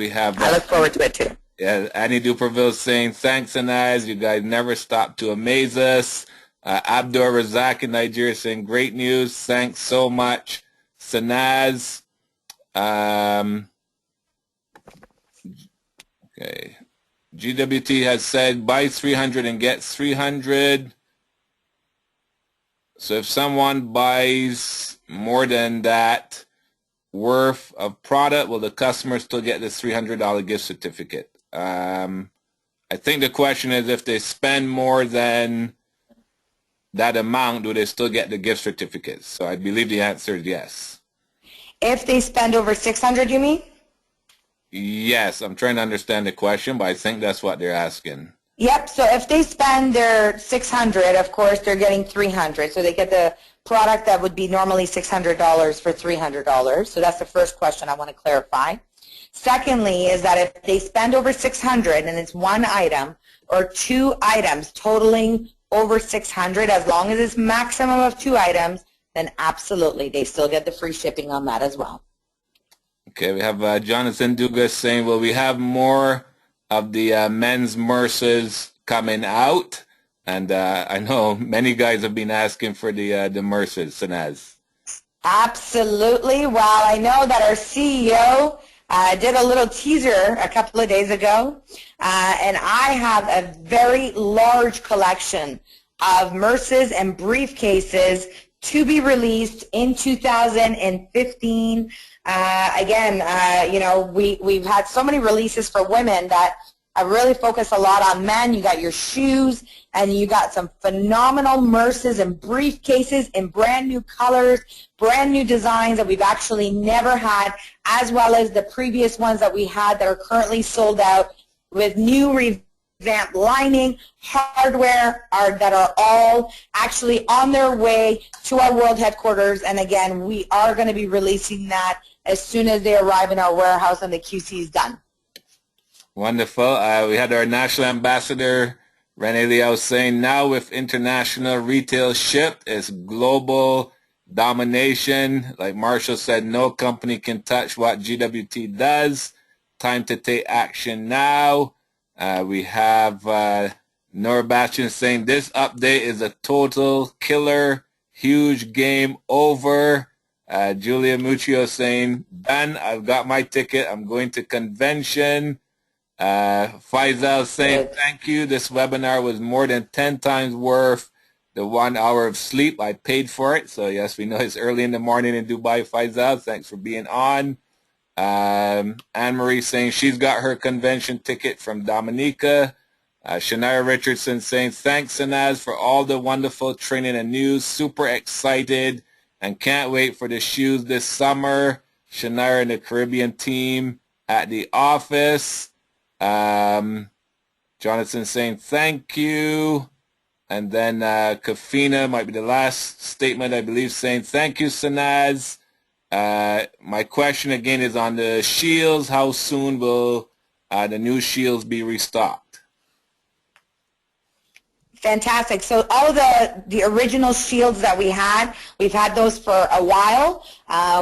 have. I look forward to it too. Yeah, Annie Duperville saying, thanks, Sanaz. You guys never stop to amaze us. Abdul Razak in Nigeria saying, great news. Thanks so much, Sanaz. Okay. GWT has said, buys 300 and gets 300. So if someone buys more than that worth of product, will the customer still get this $300 gift certificate? I think the question is if they spend more than that amount, do they still get the gift certificate? So I believe the answer is yes. If they spend over 600, you mean? Yes, I'm trying to understand the question, but I think that's what they're asking. Yep, so if they spend their 600, of course, they're getting 300. So they get the product that would be normally $600 for $300. So that's the first question I want to clarify. Secondly is that if they spend over 600 and it's one item or two items totaling over 600, as long as it's maximum of two items, then absolutely they still get the free shipping on that as well. Okay, we have Jonathan Dugas saying, will we have more of the men's Merces coming out? And I know many guys have been asking for the Merces, Sanaz. Absolutely. Well, I know that our CEO did a little teaser a couple of days ago, and I have a very large collection of Merces and briefcases to be released in 2015. We've had so many releases for women that I really focus a lot on men. You got your shoes, and you got some phenomenal Merces and briefcases in brand new colors, brand new designs that we've actually never had, as well as the previous ones that we had that are currently sold out with new revamped lining, hardware that are all actually on their way to our world headquarters. And again, we are going to be releasing that as soon as they arrive in our warehouse and the QC is done. Wonderful. We had our national ambassador, Renee Liao, saying now with international retail shift, it's global domination. Like Marshall said, no company can touch what GWT does. Time to take action now. We have Nora Bastian saying this update is a total killer. Huge game over. Julia Muccio saying, done. I've got my ticket. I'm going to convention. Faisal saying, thank you. This webinar was more than 10 times worth the 1 hour of sleep. I paid for it. So, yes, we know it's early in the morning in Dubai, Faisal. Thanks for being on. Anne-Marie saying she's got her convention ticket from Dominica. Shania Richardson saying, thanks, Sanaz, for all the wonderful training and news. Super excited and can't wait for the shoes this summer. Shania and the Caribbean team at the office. Jonathan saying, thank you. And then Kafina might be the last statement, I believe, saying, thank you, Sanaz. My question again is on the shields. How soon will the new shields be restocked? Fantastic. So all the original shields that we've had those for a while.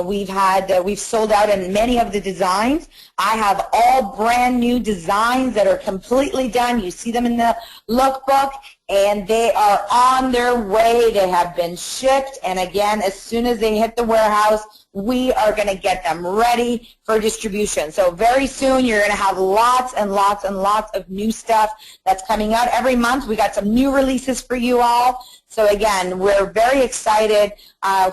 We've sold out in many of the designs. I have all brand new designs that are completely done. You see them in the lookbook, and they are on their way. They have been shipped, and again, as soon as they hit the warehouse, we are going to get them ready for distribution. So very soon, you're going to have lots and lots and lots of new stuff that's coming out every month. We got some new releases for you all. So again, we're very excited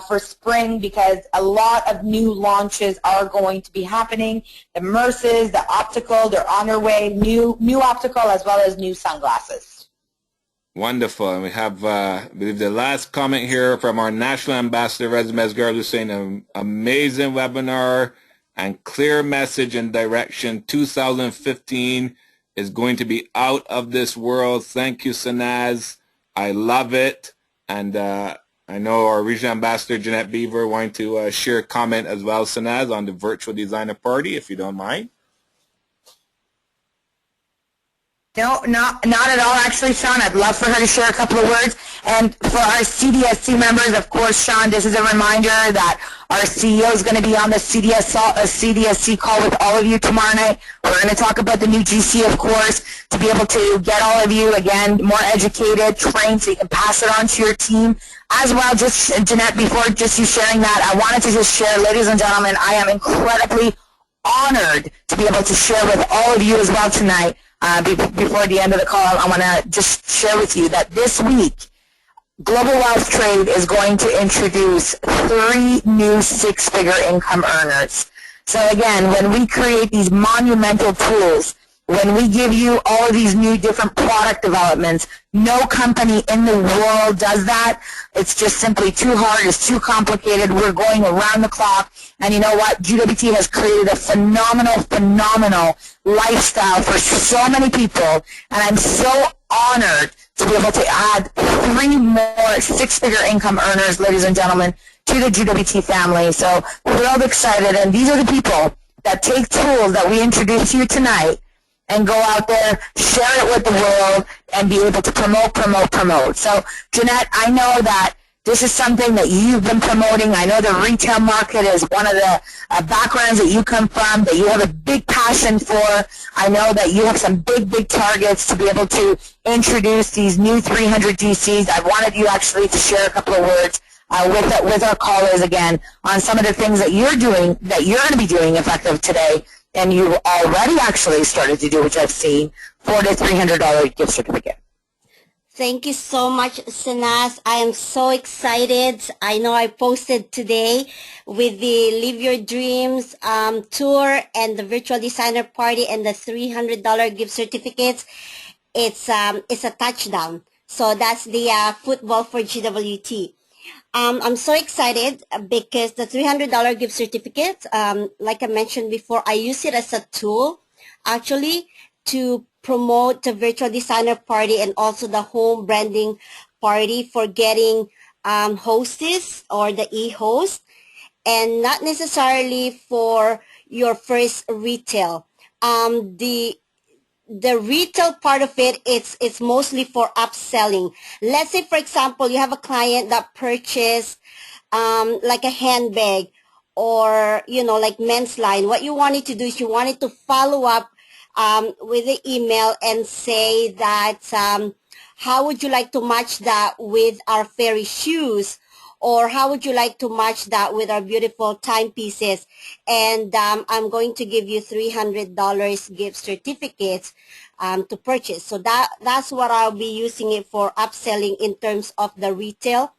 for spring because a lot of new launches are going to be happening. The immersives, the optical, they're on their way. New optical as well as new sunglasses. Wonderful. And we have, I believe, the last comment here from our national ambassador, Resumes Girl, who's saying an amazing webinar and clear message and direction. 2015 is going to be out of this world. Thank you, Sanaz. I love it. And I know our regional ambassador, Jeanette Beaver, wanting to share a comment as well, Sanaz, on the virtual designer party, if you don't mind. No, not at all, actually, Sean. I'd love for her to share a couple of words. And for our CDSC members, of course, Sean, this is a reminder that our CEO is going to be on the CDSC call with all of you tomorrow night. We're going to talk about the new GC, of course, to be able to get all of you, again, more educated, trained, so you can pass it on to your team. As well, just, Jeanette, before just you sharing that, I wanted to just share, ladies and gentlemen, I am incredibly honored to be able to share with all of you as well tonight. Before the end of the call, I want to just share with you that this week, Global Wealth Trade is going to introduce 3 new 6-figure income earners. So again, when we create these monumental tools, when we give you all of these new different product developments, no company in the world does that. It's just simply too hard. It's too complicated. We're going around the clock. And you know what? GWT has created a phenomenal lifestyle for so many people. And I'm so honored to be able to add 3 more 6-figure income earners, ladies and gentlemen, to the GWT family. So we're all excited. And these are the people that take tools that we introduced to you tonight and go out there, share it with the world, and be able to promote. So, Jeanette, I know that this is something that you've been promoting. I know the retail market is one of the backgrounds that you come from, that you have a big passion for. I know that you have some big targets to be able to introduce these new 300 GCs. I wanted you actually to share a couple of words with our callers again on some of the things that you're doing, that you're going to be doing effective today, and you already actually started to do, which I've seen, for the $300 gift certificate. Thank you so much, Sanaz. I am so excited. I know I posted today with the Live Your Dreams tour and the virtual designer party and the $300 gift certificates. It's a touchdown. So that's the football for GWT. I'm so excited because the $300 gift certificate, like I mentioned before, I use it as a tool actually to promote the virtual designer party and also the home branding party for getting hostess or the e-host. and not necessarily for your first retail. The retail part of it, it's mostly for upselling. Let's say, for example, you have a client that purchased like a handbag, or like men's line. What you wanted to do is you wanted to follow up with the email and say that how would you like to match that with our fairy shoes, or how would you like to match that with our beautiful timepieces? And I'm going to give you $300 gift certificates to purchase. So that's what I'll be using it for, upselling in terms of the retail.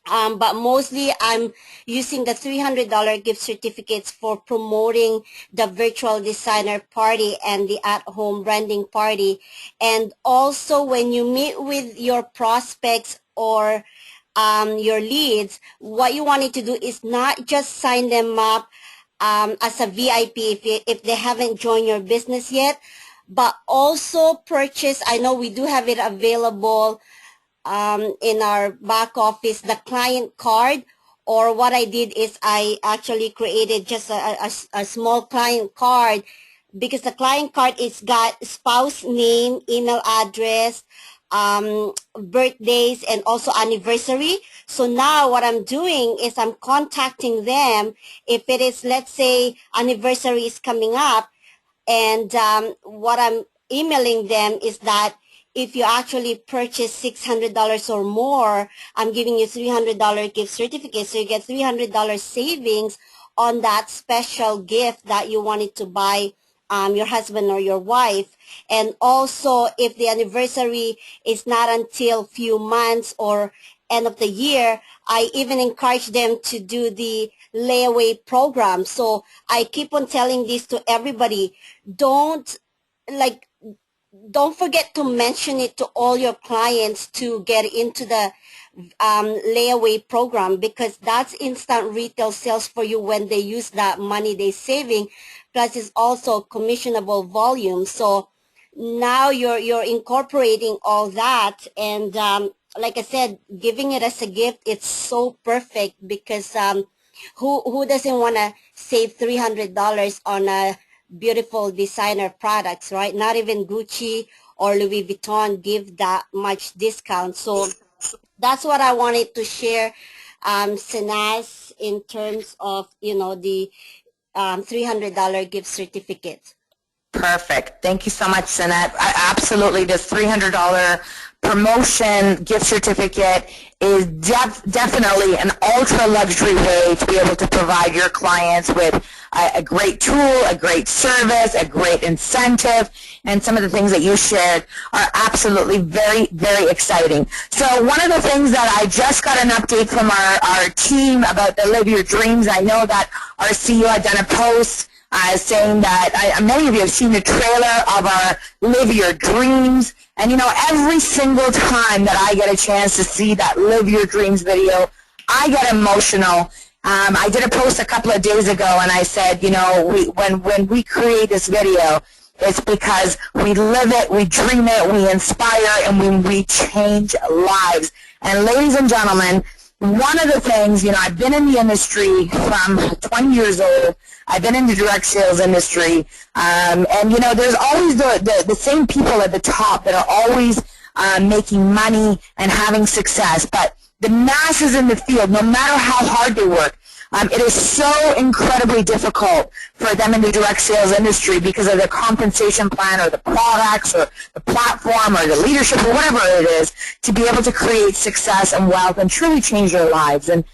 But mostly I'm using the $300 gift certificates for promoting the virtual designer party and the at-home branding party. And also when you meet with your prospects or your leads, what you wanted to do is not just sign them up as a VIP if they haven't joined your business yet, but also purchase. I know we do have it available in our back office, the client card. Or what I did is I actually created just a small client card, because the client card is got spouse name, email address, birthdays, and also anniversary. So now what I'm doing is I'm contacting them if it is, let's say, anniversary is coming up, and what I'm emailing them is that if you actually purchase $600 or more, I'm giving you $300 gift certificate. So you get $300 savings on that special gift that you wanted to buy your husband or your wife. And also, if the anniversary is not until few months or end of the year, I even encourage them to do the layaway program. So I keep on telling this to everybody. Don't forget to mention it to all your clients to get into the layaway program, because that's instant retail sales for you when they use that money they're saving. Plus, it's also commissionable volume. So now you're incorporating all that, and like I said, giving it as a gift, it's so perfect, because who doesn't want to save $300 on a beautiful designer products, right? Not even Gucci or Louis Vuitton give that much discount. So that's what I wanted to share, Sanaz, in terms of the $300 gift certificate. Perfect. Thank you so much, Sanaz. Absolutely, this $300 promotion gift certificate is definitely an ultra luxury way to be able to provide your clients with a great tool, a great service, a great incentive, and some of the things that you shared are absolutely very, very exciting. So one of the things that I just got an update from our team about the Live Your Dreams, I know that our CEO had done a post saying that many of you have seen the trailer of our Live Your Dreams. And, every single time that I get a chance to see that Live Your Dreams video, I get emotional. I did a post a couple of days ago, and I said, when we create this video, it's because we live it, we dream it, we inspire, and we change lives. And ladies and gentlemen, one of the things, I've been in the industry from 20 years old. I've been in the direct sales industry. And, there's always the same people at the top that are always making money and having success. But the masses in the field, no matter how hard they work, it is so incredibly difficult for them in the direct sales industry because of the compensation plan or the products or the platform or the leadership or whatever it is to be able to create success and wealth and truly change their lives. And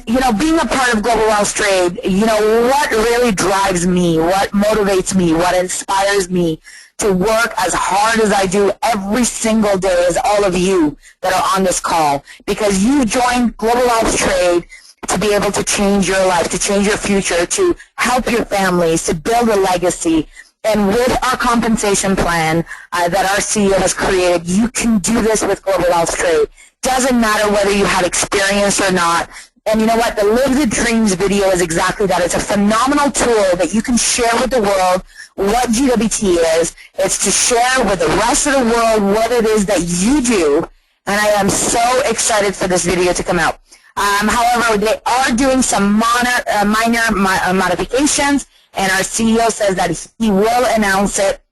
being a part of Global Wealth Trade, what really drives me, what motivates me, what inspires me to work as hard as I do every single day is all of you that are on this call, because you joined Global Wealth Trade to be able to change your life, to change your future, to help your families, to build a legacy. And with our compensation plan that our CEO has created, you can do this with Global Wealth Trade. Doesn't matter whether you have experience or not. And you know what? The Live the Dreams video is exactly that. It's a phenomenal tool that you can share with the world what GWT is. It's to share with the rest of the world what it is that you do. And I am so excited for this video to come out. However, they are doing some minor modifications, and our CEO says that he will announce it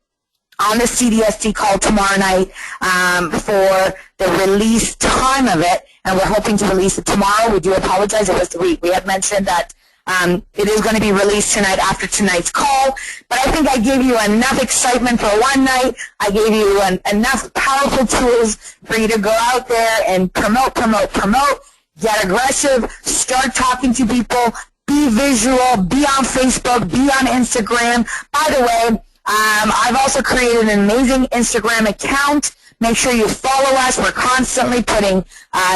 on the CDST call tomorrow night for the release time of it, and we're hoping to release it tomorrow. We do apologize. We had mentioned that it is going to be released tonight after tonight's call, but I think I gave you enough excitement for one night. I gave you enough powerful tools for you to go out there and promote, get aggressive, start talking to people, be visual, be on Facebook, be on Instagram. By the way, I've also created an amazing Instagram account. Make sure you follow us. We're constantly putting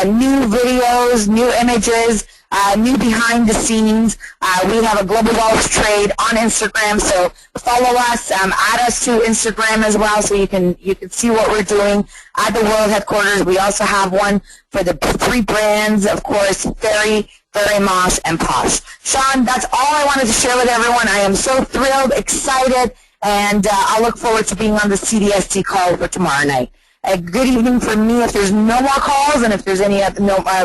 new videos, new images, new behind the scenes. We have a Global Wealth Trade on Instagram, so follow us, add us to Instagram as well, so you can see what we're doing at the World Headquarters. We also have one for the 3 brands, of course, Fairy Moss, and Posh. Sean, that's all I wanted to share with everyone. I am so thrilled, excited, and I'll look forward to being on the CDST call for tomorrow night. A good evening for me. If there's no more calls, and if there's any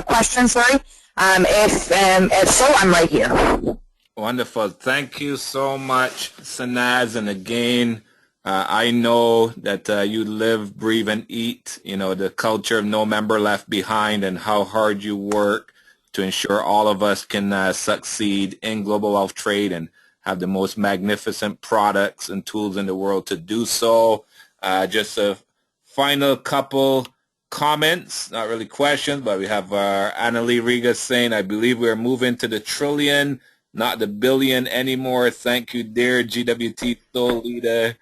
questions, sorry. If so, I'm right here. Wonderful. Thank you so much, Sanaz. And again, I know that you live, breathe, and eat, the culture of no member left behind, and how hard you work to ensure all of us can succeed in global wealth trade and have the most magnificent products and tools in the world to do so. Just a final couple comments, not really questions, but we have Annalie Riga saying, I believe we're moving to the trillion, not the billion anymore. Thank you, dear GWT soul leader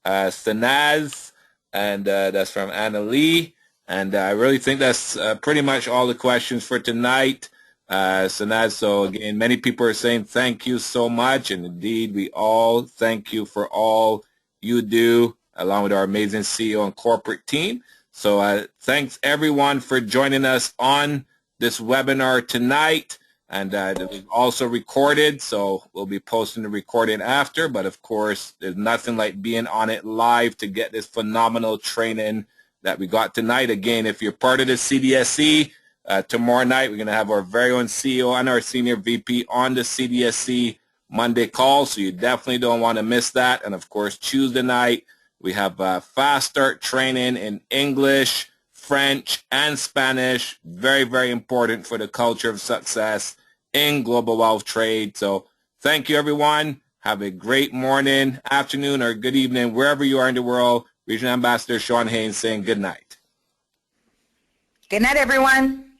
Sanaz. And that's from Annalie. And I really think that's pretty much all the questions for tonight. Sanaz, so again, many people are saying thank you so much, and indeed we all thank you for all you do, along with our amazing CEO and corporate team. So thanks everyone for joining us on this webinar tonight, and we've also recorded, so we'll be posting the recording after, but of course there's nothing like being on it live to get this phenomenal training that we got tonight. Again, if you're part of the CDSC, tomorrow night, we're going to have our very own CEO and our senior VP on the CDSC Monday call, so you definitely don't want to miss that. And, of course, Tuesday night, we have fast start training in English, French, and Spanish. Very, very important for the culture of success in global wealth trade. So thank you, everyone. Have a great morning, afternoon, or good evening, wherever you are in the world. Regional Ambassador Sean Haynes saying good night. Good night, everyone.